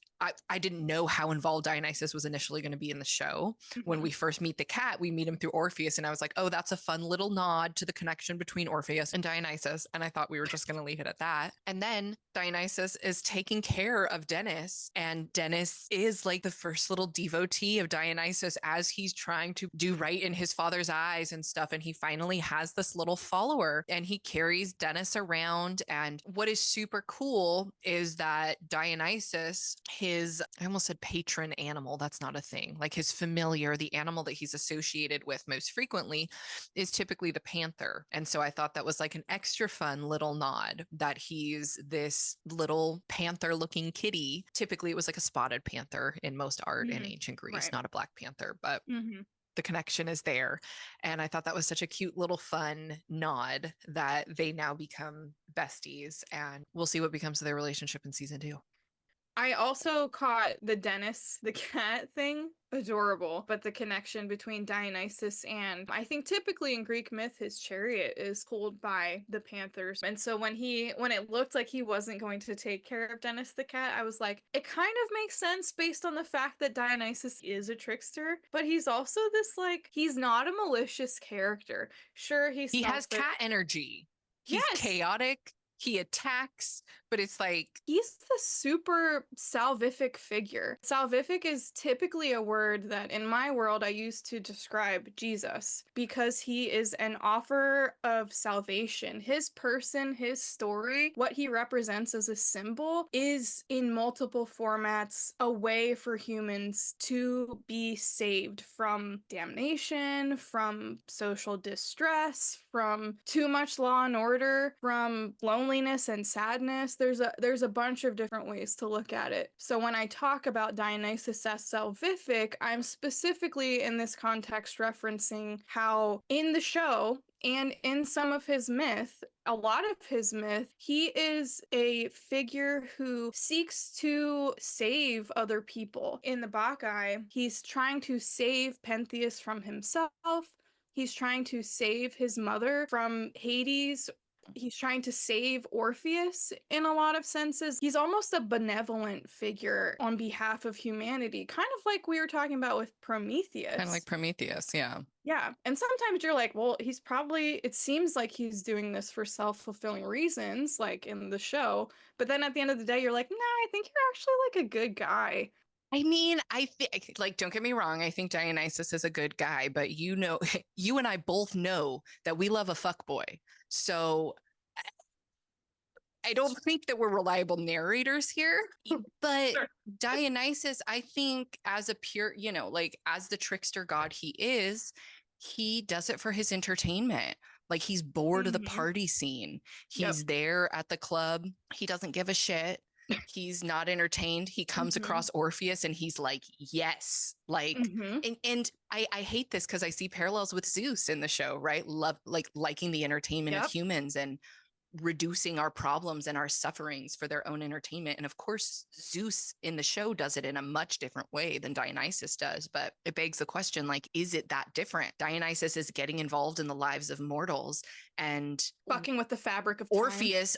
I didn't know how involved Dionysus was initially going to be in the show. When we first meet the cat, we meet him through Orpheus, and I was like, oh, that's a fun little nod to the connection between Orpheus and Dionysus. And I thought we were just going to leave it at that. And then Dionysus is taking care of Dennis, and Dennis is like the first little devotee of Dionysus as he's trying to do right in his father's eyes and stuff. And he finally has this little follower, and he carries Dennis around. And what is super cool is that Dionysus, I almost said patron animal. That's not a thing. Like his familiar, the animal that he's associated with most frequently is typically the panther. And so I thought that was like an extra fun little nod that he's this little panther looking kitty. Typically it was like a spotted panther in most art in ancient Greece, not a black panther, but the connection is there. And I thought that was such a cute little fun nod that they now become besties, and we'll see what becomes of their relationship in season 2. I also caught the Dennis the cat thing adorable, but the connection between Dionysus and, I think typically in Greek myth, his chariot is pulled by the panthers. And so when it looked like he wasn't going to take care of Dennis the cat, I was like, it kind of makes sense based on the fact that Dionysus is a trickster, but he's also this like, he's not a malicious character. Sure, he has cat energy. He's chaotic. He attacks, but it's like... he's the super salvific figure. Salvific is typically a word that in my world I use to describe Jesus because he is an offer of salvation. His person, his story, what he represents as a symbol is in multiple formats a way for humans to be saved from damnation, from social distress, from too much law and order, from loneliness and sadness. There's a bunch of different ways to look at it. So when I talk about Dionysus as salvific, I'm specifically in this context referencing how in the show and in some of his myth, a lot of his myth, he is a figure who seeks to save other people. In the Bacchae, he's trying to save Pentheus from himself. He's trying to save his mother from Hades. He's trying to save Orpheus in a lot of senses. He's almost a benevolent figure on behalf of humanity, kind of like we were talking about with Prometheus. Kind of like Prometheus, yeah. Yeah, and sometimes you're like, well, it seems like he's doing this for self-fulfilling reasons, like in the show, but then at the end of the day, you're like, nah, I think you're actually like a good guy. I mean, I think, like, don't get me wrong, I think Dionysus is a good guy, but you know, you and I both know that we love a fuckboy. So I don't think that we're reliable narrators here, but sure. Dionysus, I think as a pure, like as the trickster god he does it for his entertainment. Like he's bored of the party scene. He's there at the club. He doesn't give a shit. He's not entertained. He comes across Orpheus and he's like, yes, like, and I hate this because I see parallels with Zeus in the show, right? Liking the entertainment of humans and reducing our problems and our sufferings for their own entertainment. And of course, Zeus in the show does it in a much different way than Dionysus does. But it begs the question, like, is it that different? Dionysus is getting involved in the lives of mortals and fucking with the fabric of time.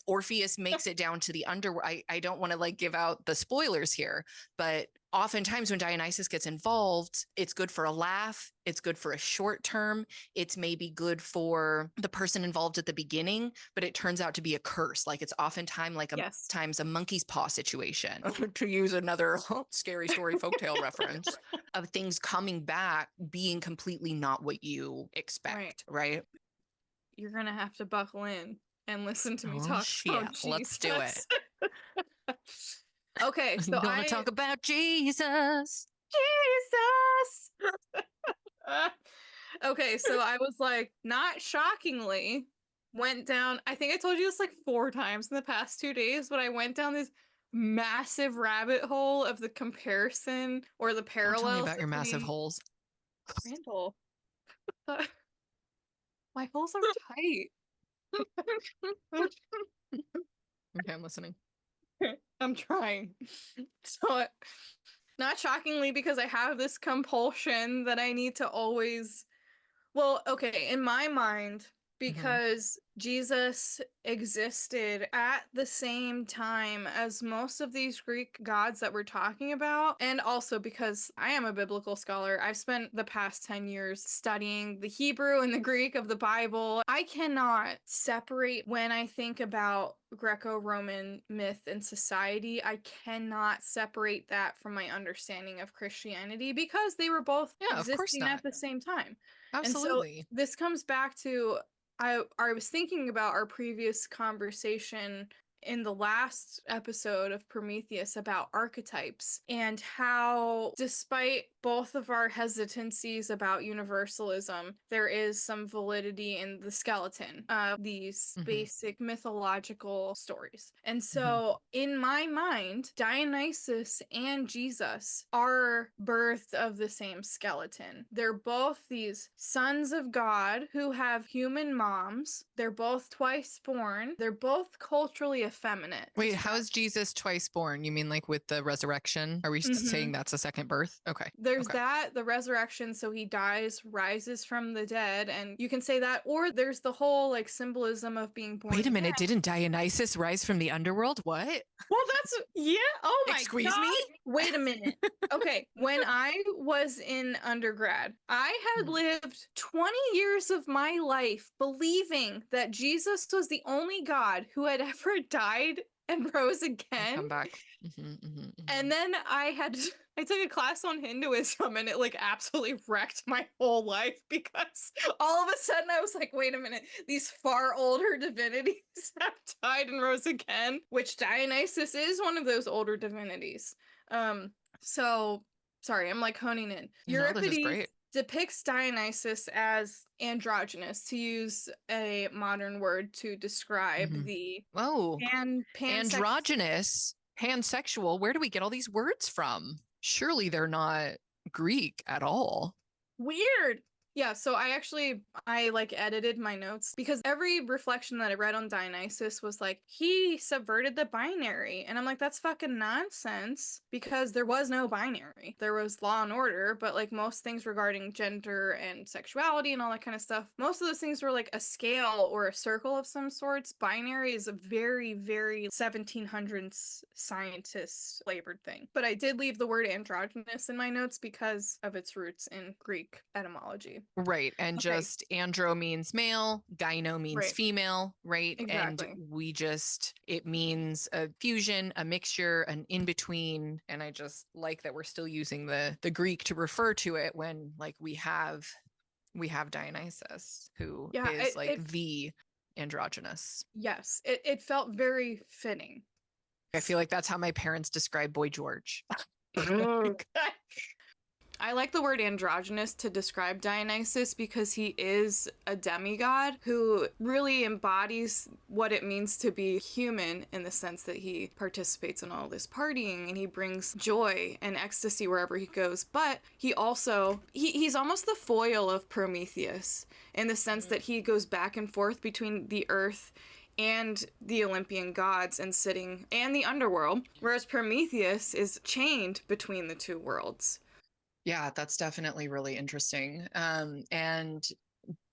Orpheus makes it down to the underworld. I don't want to like give out the spoilers here, but oftentimes when Dionysus gets involved, it's good for a laugh. It's good for a short term. It's maybe good for the person involved at the beginning, but it turns out to be a curse. Like it's oftentimes like times a monkey's paw situation, to use another scary story folktale reference, of things coming back being completely not what you expect, right? You're going to have to buckle in. and listen to me Oh, talk shit. about Let's do it. Jesus. Okay, so I'm gonna talk about Jesus. Jesus. Okay, so I was like, not shockingly, went down. I think I told you this like 4 times in the past 2 days, but I went down this massive rabbit hole of the comparison or the Don't tell me parallels about your massive between holes. Randall. My holes are tight. Okay, I'm listening. I'm trying. So, not shockingly, because I have this compulsion that I need to always. Well, okay, in my mind, because Jesus existed at the same time as most of these Greek gods that we're talking about, and also because I am a biblical scholar, I've spent the past 10 years studying the Hebrew and the Greek of the Bible. I cannot separate when I think about Greco-Roman myth and society. I cannot separate that from my understanding of Christianity because they were both Yeah, of course existing not. at the same time. And so Absolutely. this comes back to I was thinking about our previous conversation in the last episode of Prometheus about archetypes and how, despite both of our hesitancies about universalism, there is some validity in the skeleton of these basic mythological stories. And so, in my mind, Dionysus and Jesus are birthed of the same skeleton. They're both these sons of God who have human moms. They're both twice born. They're both culturally effeminate. Wait, how is Jesus twice born? You mean like with the resurrection? Are we saying that's a second birth? Okay. There's okay. that, the resurrection, so he dies, rises from the dead, and you can say that, or there's the whole like symbolism of being born Wait a minute, again. didn't Dionysus rise from the underworld? What? Well, that's yeah. Oh my Excuse God. me? Wait a minute. Okay, when I was in undergrad, I had lived 20 years of my life believing that Jesus was the only God who had ever died and rose again. Come back. And then I took a class on Hinduism and it like absolutely wrecked my whole life because all of a sudden I was like, wait a minute, these far older divinities have died and rose again, which Dionysus is one of those older divinities. So sorry, I'm like honing in. No, this is Euripides great. depicts Dionysus as androgynous, to use a modern word to describe the Oh, pansexual. pansexual. Where do we get all these words from? Surely they're not Greek at all. Weird. Yeah, so I like edited my notes because every reflection that I read on Dionysus was like, he subverted the binary. And I'm like, that's fucking nonsense because there was no binary. There was law and order, but like most things regarding gender and sexuality and all that kind of stuff, most of those things were like a scale or a circle of some sorts. Binary is a very, very 1700s scientist flavored thing. But I did leave the word androgynous in my notes because of its roots in Greek etymology. Right. And Okay. just andro means male, gyno means Right. female, right? Exactly. And it means a fusion, a mixture, an in between. And I just like that we're still using the Greek to refer to it when like we have Dionysus, who is the androgynous. Yes, it felt very fitting. I feel like that's how my parents describe Boy George. I like the word androgynous to describe Dionysus because he is a demigod who really embodies what it means to be human in the sense that he participates in all this partying and he brings joy and ecstasy wherever he goes. But he also, he's almost the foil of Prometheus in the sense that he goes back and forth between the earth and the Olympian gods and the underworld, whereas Prometheus is chained between the two worlds. Yeah, that's definitely really interesting. And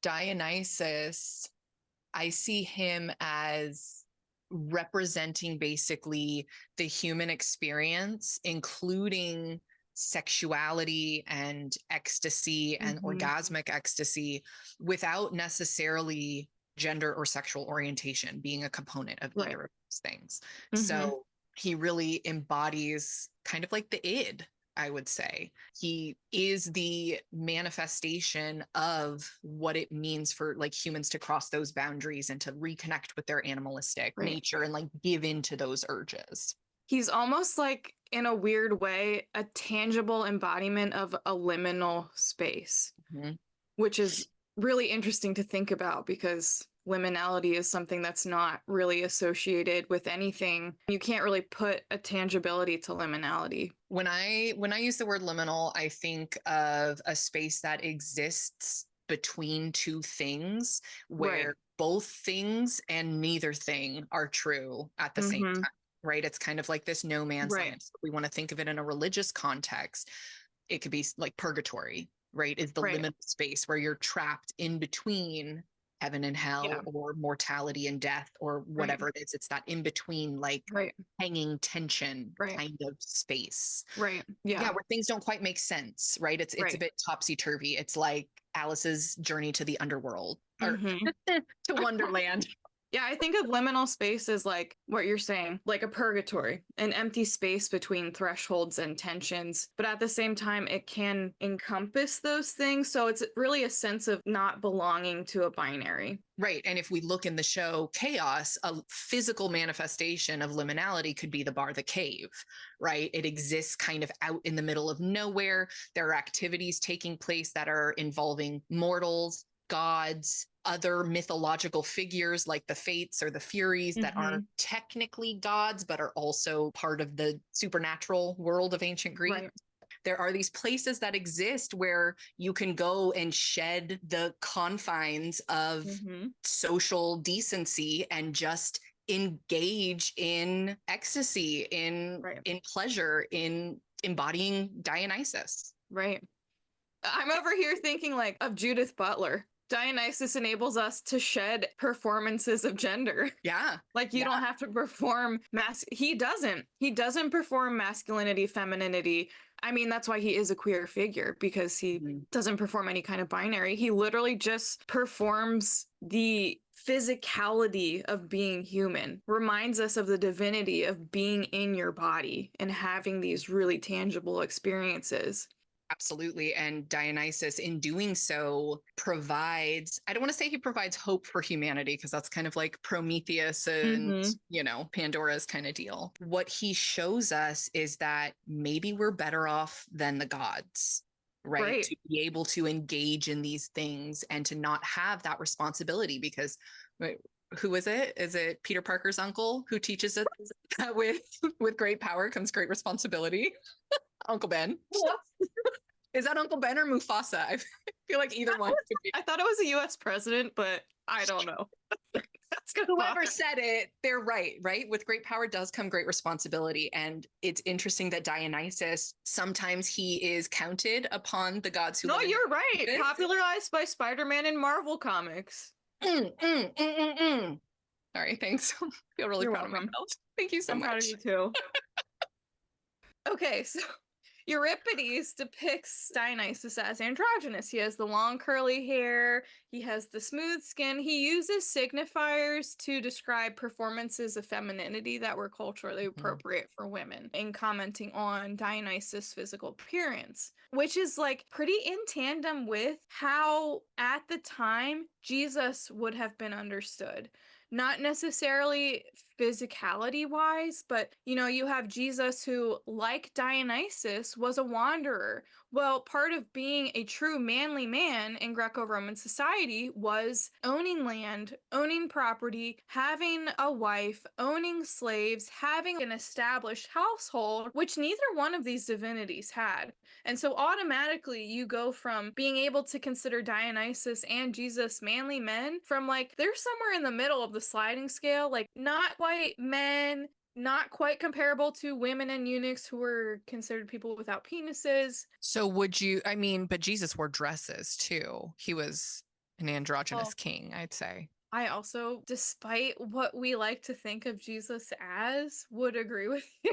Dionysus, I see him as representing basically the human experience, including sexuality and ecstasy and orgasmic ecstasy, without necessarily gender or sexual orientation being a component of either of those things. So he really embodies kind of like the id, I would say. He is the manifestation of what it means for like humans to cross those boundaries and to reconnect with their animalistic nature and like give into those urges. He's almost like, in a weird way, a tangible embodiment of a liminal space, which is really interesting to think about because liminality is something that's not really associated with anything. You can't really put a tangibility to liminality. When I use the word liminal, I think of a space that exists between two things where both things and neither thing are true at the same time. Right. It's kind of like this no man's land. So we want to think of it in a religious context. It could be like purgatory, right? Is the liminal space where you're trapped in between heaven and hell or mortality and death or whatever it is. It's that in between, like hanging tension kind of space. Yeah. Where things don't quite make sense, right? It's a bit topsy-turvy. It's like Alice's journey to the underworld or to Wonderland. Yeah, I think of liminal space as like what you're saying, like a purgatory, an empty space between thresholds and tensions. But at the same time, it can encompass those things. So it's really a sense of not belonging to a binary. Right. And if we look in the show Kaos, a physical manifestation of liminality could be the bar, the cave, right? It exists kind of out in the middle of nowhere. There are activities taking place that are involving mortals, gods, other mythological figures like the Fates or the Furies that aren't technically gods, but are also part of the supernatural world of ancient Greek. There are these places that exist where you can go and shed the confines of social decency and just engage in ecstasy, in pleasure, in embodying Dionysus. Right. I'm over here thinking like of Judith Butler. Dionysus enables us to shed performances of gender. Yeah. Like you don't have to perform he doesn't perform masculinity, femininity. I mean, that's why he is a queer figure, because he doesn't perform any kind of binary. He literally just performs the physicality of being human, reminds us of the divinity of being in your body and having these really tangible experiences. Absolutely. And Dionysus, in doing so, provides, I don't want to say he provides hope for humanity, because that's kind of like Prometheus and, you know, Pandora's kind of deal. What he shows us is that maybe we're better off than the gods, right? To be able to engage in these things and to not have that responsibility, because who is it? Is it Peter Parker's uncle who teaches us that with great power comes great responsibility? Uncle Ben. Is that Uncle Ben or Mufasa? I feel like either one could be. I thought it was a U.S. president, but I don't know. Whoever said it, they're right? With great power does come great responsibility. And it's interesting that Dionysus, sometimes he is counted upon the gods who... No, you're right. Popularized by Spider-Man in Marvel Comics. Sorry, thanks. I feel really proud of myself. Thank you so much. I'm proud of you too. Okay, so Euripides depicts Dionysus as androgynous. He has the long curly hair, he has the smooth skin. He uses signifiers to describe performances of femininity that were culturally appropriate for women in commenting on Dionysus' physical appearance, which is like pretty in tandem with how at the time Jesus would have been understood. Not necessarily physicality wise, but you know, you have Jesus who, like Dionysus, was a wanderer. Well, part of being a true manly man in Greco-Roman society was owning land, owning property, having a wife, owning slaves, having an established household, which neither one of these divinities had. And so automatically you go from being able to consider Dionysus and Jesus manly men from like, they're somewhere in the middle of the sliding scale, like not quite men, not quite comparable to women and eunuchs who were considered people without penises. So would you, I mean, but Jesus wore dresses too. He was an androgynous king, I'd say. I also, despite what we like to think of Jesus as, would agree with you.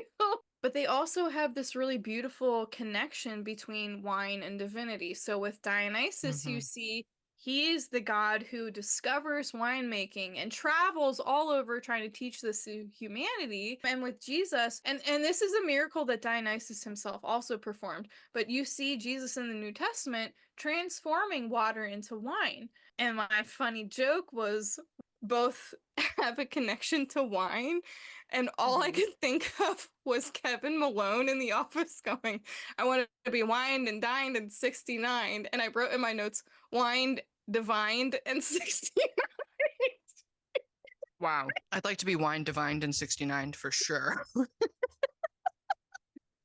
But they also have this really beautiful connection between wine and divinity. So with Dionysus, you see He's the god who discovers winemaking and travels all over trying to teach this to humanity. And with Jesus, and this is a miracle that Dionysus himself also performed, but you see Jesus in the New Testament transforming water into wine. And my funny joke was both have a connection to wine, and all I could think of was Kevin Malone in The Office going, I want to be wined and dined and 69. And I wrote in my notes, wined, divined, and 69. Wow. I'd like to be wine divined in 69 for sure.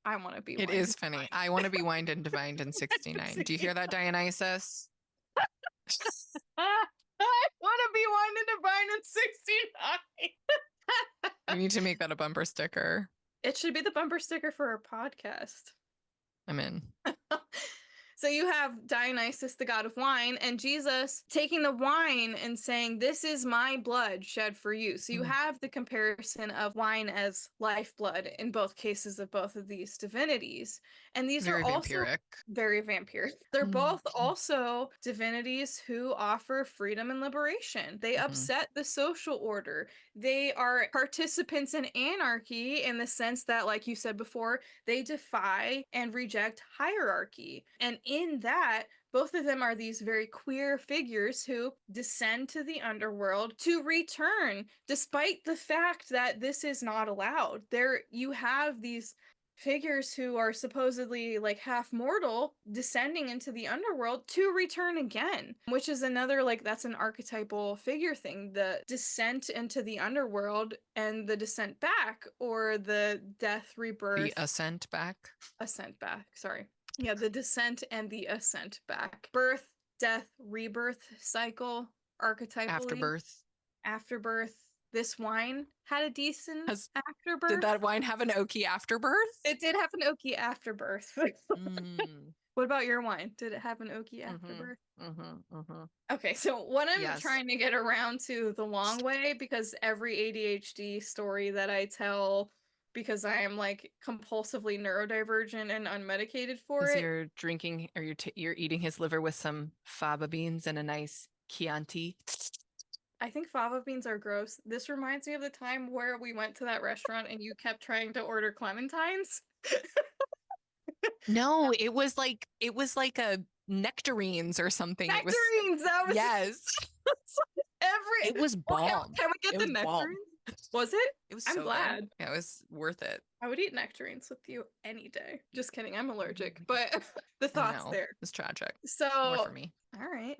I want to be It wined is and funny. divined. I want to be wined and divined in 69. Do you hear that, Dionysus? I want to be wined and divined in 69. We need to make that a bumper sticker. It should be the bumper sticker for our podcast. I'm in. So you have Dionysus, the god of wine, and Jesus taking the wine and saying, this is my blood shed for you. So you have the comparison of wine as lifeblood in both cases of both of these divinities. And these Very are also vampiric. very vampiric. They're both also divinities who offer freedom and liberation. They upset the social order. They are participants in anarchy in the sense that, like you said before, they defy and reject hierarchy. And in that, both of them are these very queer figures who descend to the underworld to return, despite the fact that this is not allowed. There, you have these figures who are supposedly like half mortal descending into the underworld to return again, which is another, like, that's an archetypal figure thing, the descent into the underworld and the descent back, or the death, rebirth, The ascent back. ascent back, sorry. Yeah, the descent and the ascent back. Birth, death, rebirth cycle, archetypally. Afterbirth. Afterbirth. This wine had a decent afterbirth. Did that wine have an oaky afterbirth? It did have an oaky afterbirth. What about your wine? Did it have an oaky afterbirth? Okay, so what I'm trying to get around to the long way, because every ADHD story that I tell, because I am like compulsively neurodivergent and unmedicated for it. You're drinking, or you're eating his liver with some fava beans and a nice Chianti. I think fava beans are gross. This reminds me of the time where we went to that restaurant and you kept trying to order clementines. No, it was like a nectarines or something. Nectarines, that was yes. It was bomb. Can we get the nectarines? Was it? It was. I'm so glad. Good. Yeah, it was worth it. I would eat nectarines with you any day. Just kidding. I'm allergic, but the thought's there. It's tragic. So more for me. All right.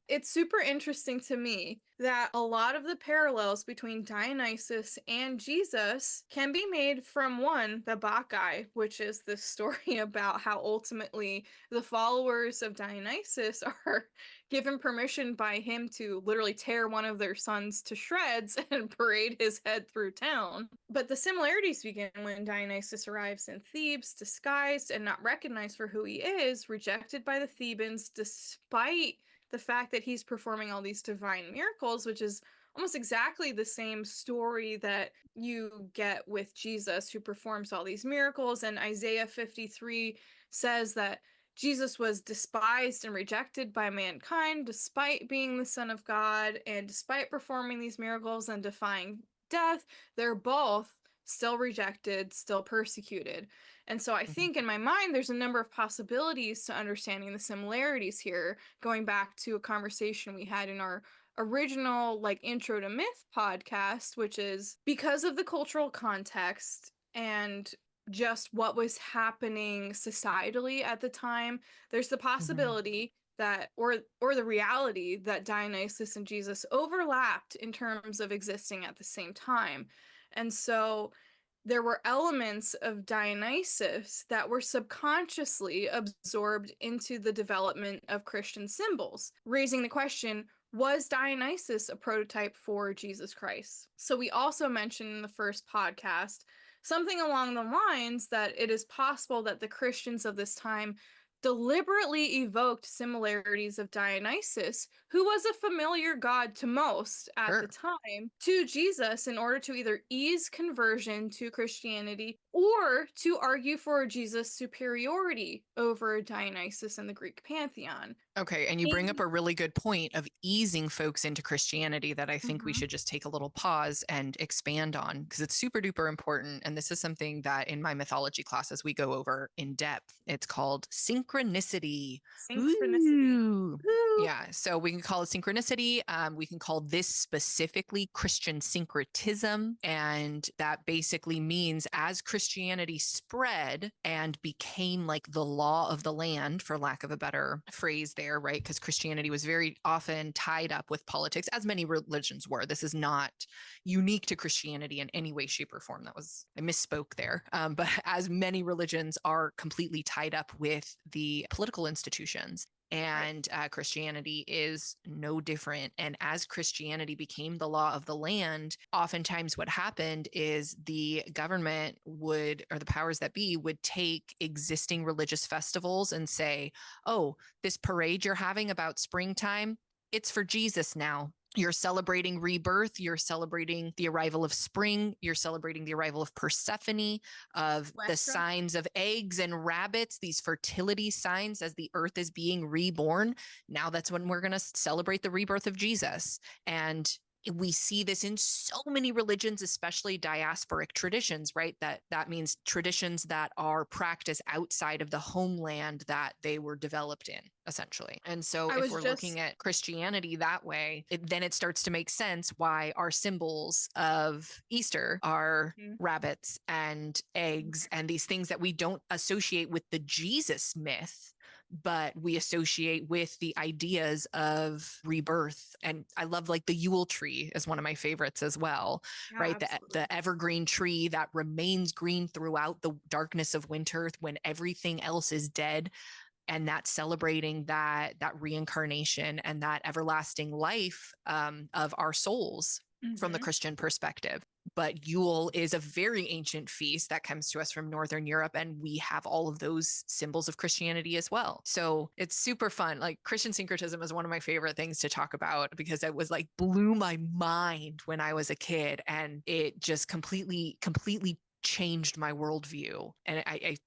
It's super interesting to me that a lot of the parallels between Dionysus and Jesus can be made from one, the Bacchae, which is this story about how ultimately the followers of Dionysus are given permission by him to literally tear one of their sons to shreds and parade his head through town. But the similarities begin when Dionysus arrives in Thebes, disguised and not recognized for who he is, rejected by the Thebans despite the fact that he's performing all these divine miracles, which is almost exactly the same story that you get with Jesus, who performs all these miracles. And Isaiah 53 says that Jesus was despised and rejected by mankind despite being the Son of God, and despite performing these miracles and defying death, they're both still rejected, still persecuted. And so I think in my mind, there's a number of possibilities to understanding the similarities here, going back to a conversation we had in our original like intro to myth podcast, which is because of the cultural context and just what was happening societally at the time, there's the possibility that, or the reality that Dionysus and Jesus overlapped in terms of existing at the same time. And so there were elements of Dionysus that were subconsciously absorbed into the development of Christian symbols, raising the question, was Dionysus a prototype for Jesus Christ? So we also mentioned in the first podcast something along the lines that it is possible that the Christians of this time deliberately evoked similarities of Dionysus, who was a familiar god to most at the time, to Jesus in order to either ease conversion to Christianity or to argue for Jesus' superiority over Dionysus in the Greek pantheon. Okay, and you bring up a really good point of easing folks into Christianity that I think we should just take a little pause and expand on, because it's super duper important. And this is something that in my mythology classes we go over in depth. It's called synchronicity. Synchronicity. Yeah, so we can call it synchronicity. We can call this specifically Christian syncretism. And that basically means as Christianity spread and became like the law of the land, for lack of a better phrase there, right? Because Christianity was very often tied up with politics, as many religions were. This is not unique to Christianity in any way, shape, or form. I misspoke there. But as many religions are completely tied up with the political institutions. And Christianity is no different. And as Christianity became the law of the land, oftentimes what happened is the government would, or the powers that be, would take existing religious festivals and say, oh, this parade you're having about springtime, it's for Jesus now. You're celebrating rebirth. You're celebrating the arrival of spring. You're celebrating the arrival of Persephone, of the signs of eggs and rabbits, these fertility signs as the earth is being reborn. Now that's when we're going to celebrate the rebirth of Jesus. And we see this in so many religions, especially diasporic traditions, right? That means traditions that are practiced outside of the homeland that they were developed in, essentially. And so if we're looking at Christianity that way, then it starts to make sense why our symbols of Easter are rabbits and eggs and these things that we don't associate with the Jesus myth, but we associate with the ideas of rebirth. And I love like the Yule tree is one of my favorites as well, right? The evergreen tree that remains green throughout the darkness of winter when everything else is dead. And that's celebrating that reincarnation and that everlasting life of our souls from the Christian perspective. But Yule is a very ancient feast that comes to us from Northern Europe, and we have all of those symbols of Christianity as well. So it's super fun. Like Christian syncretism is one of my favorite things to talk about because it was like blew my mind when I was a kid, and it just completely changed my worldview. And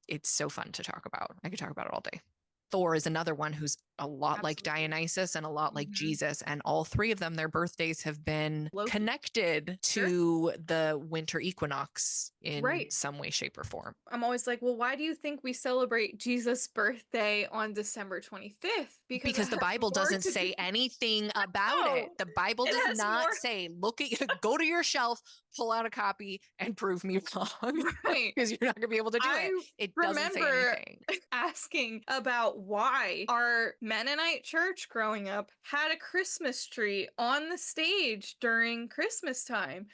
it's so fun to talk about. I could talk about it all day. Thor is another one who's a lot like Dionysus and a lot like Jesus. And all three of them, their birthdays have been connected to the winter equinox in some way, shape, or form. I'm always like, well, why do you think we celebrate Jesus' birthday on December 25th? Because the Bible doesn't say anything about it. The Bible does not say, go to your shelf, pull out a copy, and prove me wrong. Because you're not going to be able to do it. It doesn't say anything. Asking about why our Mennonite church growing up had a Christmas tree on the stage during Christmas time.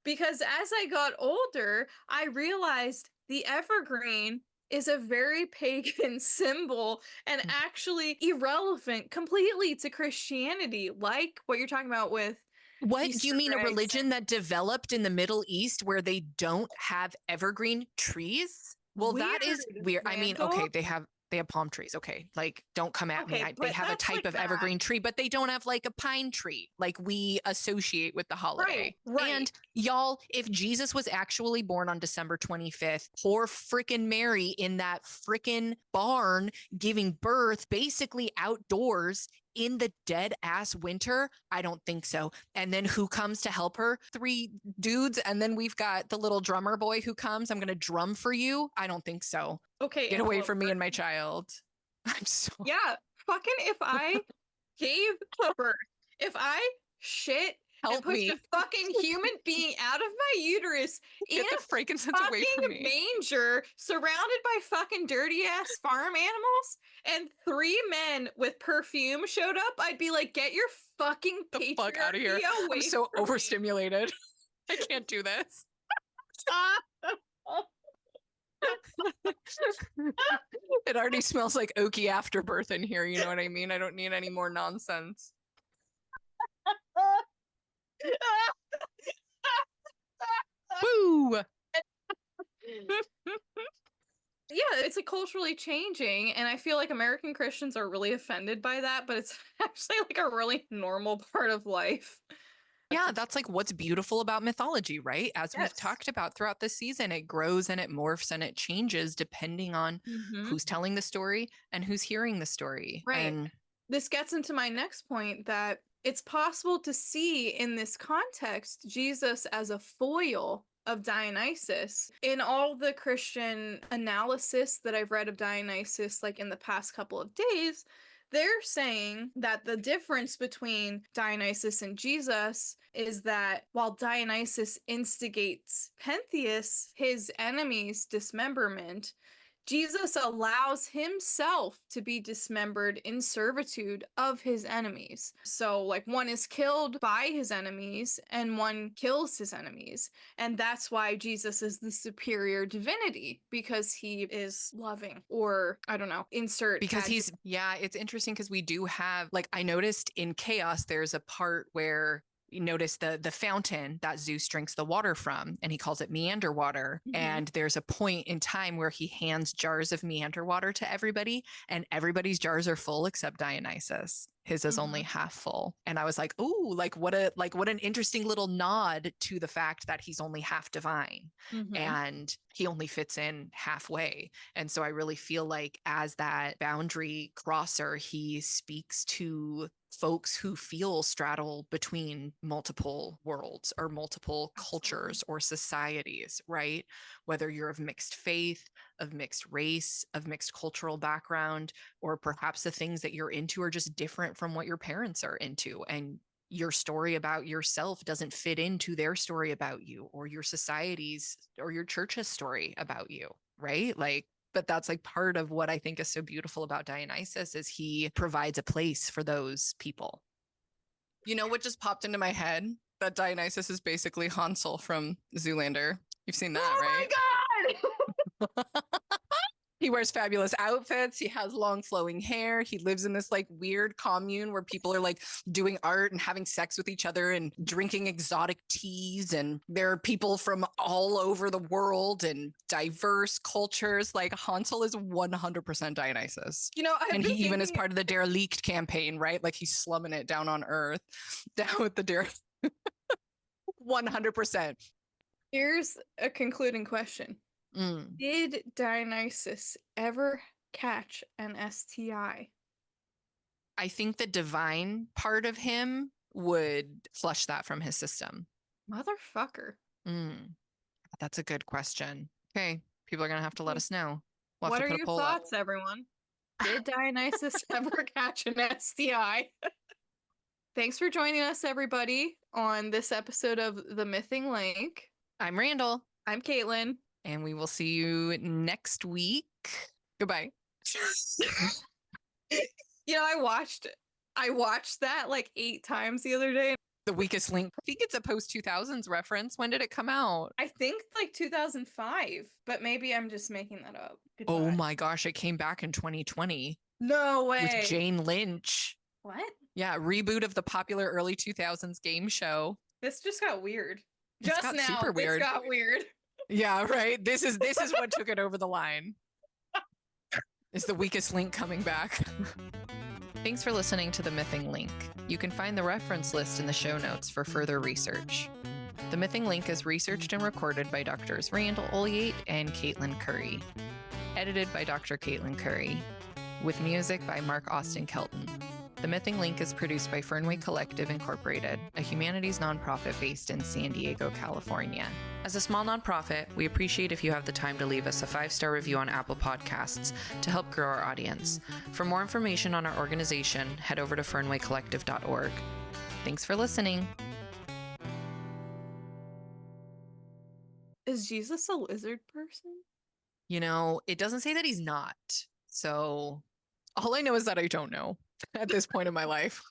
Because as I got older, I realized the evergreen is a very pagan symbol and actually irrelevant completely to Christianity, like what you're talking about with what Easter do you mean, a eggs religion that developed in the Middle East where they don't have evergreen trees? Well, that is weird. I mean, okay, they have palm trees. Okay. Like, don't come at me. They have a type of evergreen tree, but they don't have like a pine tree like we associate with the holiday. And y'all, if Jesus was actually born on December 25th, poor frickin' Mary in that frickin' barn giving birth basically outdoors in the dead ass winter? I don't think so. And then who comes to help her? 3 dudes. And then we've got the little drummer boy who comes. I'm going to drum for you. I don't think so. Okay. Get away from me and my child. I'm so. Yeah. Fucking if I gave birth, if I shit and pushed a fucking human being out of my uterus in a frankincense away from me. manger surrounded by fucking dirty ass farm animals and 3 men with perfume showed up, I'd be like, get your fucking the fuck out of here. I'm so overstimulated. I can't do this. It already smells like oaky afterbirth in here. You know what I mean? I don't need any more nonsense. Woo! Yeah, it's like culturally changing, and I feel like American Christians are really offended by that, but it's actually like a really normal part of life. Yeah, that's like what's beautiful about mythology, right? As we've Yes. talked about throughout the season, it grows and it morphs and it changes depending on Mm-hmm. who's telling the story and who's hearing the story. Right. And This gets into my next point that it's possible to see in this context Jesus as a foil of Dionysus. In all the Christian analysis that I've read of Dionysus, like in the past couple of days, they're saying that the difference between Dionysus and Jesus is that while Dionysus instigates Pentheus, his enemy's dismemberment, Jesus allows himself to be dismembered in servitude of his enemies. So, like, one is killed by his enemies and one kills his enemies. And that's why Jesus is the superior divinity, because he is loving, or I don't know, insert. because it's interesting because we do have, like, I noticed in Chaos, there's a part where you notice the fountain that Zeus drinks the water from, and he calls it meander water. Mhm. And there's a point in time where he hands jars of meander water to everybody, and everybody's jars are full except Dionysus. His is only half full. And I was like, oh, what an interesting little nod to the fact that he's only half divine and he only fits in halfway. And so I really feel like as that boundary crosser, he speaks to folks who feel straddle between multiple worlds or multiple cultures or societies, right? Whether you're of mixed faith, of mixed race, of mixed cultural background, or perhaps the things that you're into are just different from what your parents are into. And your story about yourself doesn't fit into their story about you, or your society's or your church's story about you, right? Like, but that's like part of what I think is so beautiful about Dionysus is he provides a place for those people. You know what just popped into my head? That Dionysus is basically Hansel from Zoolander. You've seen that, right? Oh my God! He wears fabulous outfits. He has long flowing hair. He lives in this like weird commune where people are like doing art and having sex with each other and drinking exotic teas. And there are people from all over the world and diverse cultures. Like Hansel is 100% Dionysus. You know, and he even is part of the derelict campaign, right? Like he's slumming it down on Earth, down with the derelict. 100%. Here's a concluding question. Did Dionysus ever catch an STI? I think the divine part of him would flush that from his system. Motherfucker. That's a good question. Okay, people are going to have to let us know. We'll what are your thoughts, everyone? Did Dionysus ever catch an STI? Thanks for joining us, everybody, on this episode of The Mything Link. I'm Randall. I'm Caitlin. And we will see you next week. Goodbye. You know, I watched that like 8 times the other day. The Weakest Link. I think it's a post 2000s reference. When did it come out? I think like 2005, but maybe I'm just making that up. Goodbye. Oh my gosh, it came back in 2020. No way. With Jane Lynch. What? Yeah, reboot of the popular early 2000s game show. This just got weird. This got weird. Yeah, right. This is what took it over the line. Is the Weakest Link coming back? Thanks for listening to The Mything Link. You can find the reference list in the show notes for further research. The Mything Link is researched and recorded by Drs. Randall Ulyate and Caitlinn Curry. Edited by Dr. Caitlinn Curry. With music by Mark Austin Kelton. The Mything Link is produced by Fernway Collective Incorporated, a humanities nonprofit based in San Diego, California. As a small nonprofit, we appreciate if you have the time to leave us a 5-star review on Apple Podcasts to help grow our audience. For more information on our organization, head over to fernwaycollective.org. Thanks for listening. Is Jesus a lizard person? You know, it doesn't say that he's not. So all I know is that I don't know at this point in my life.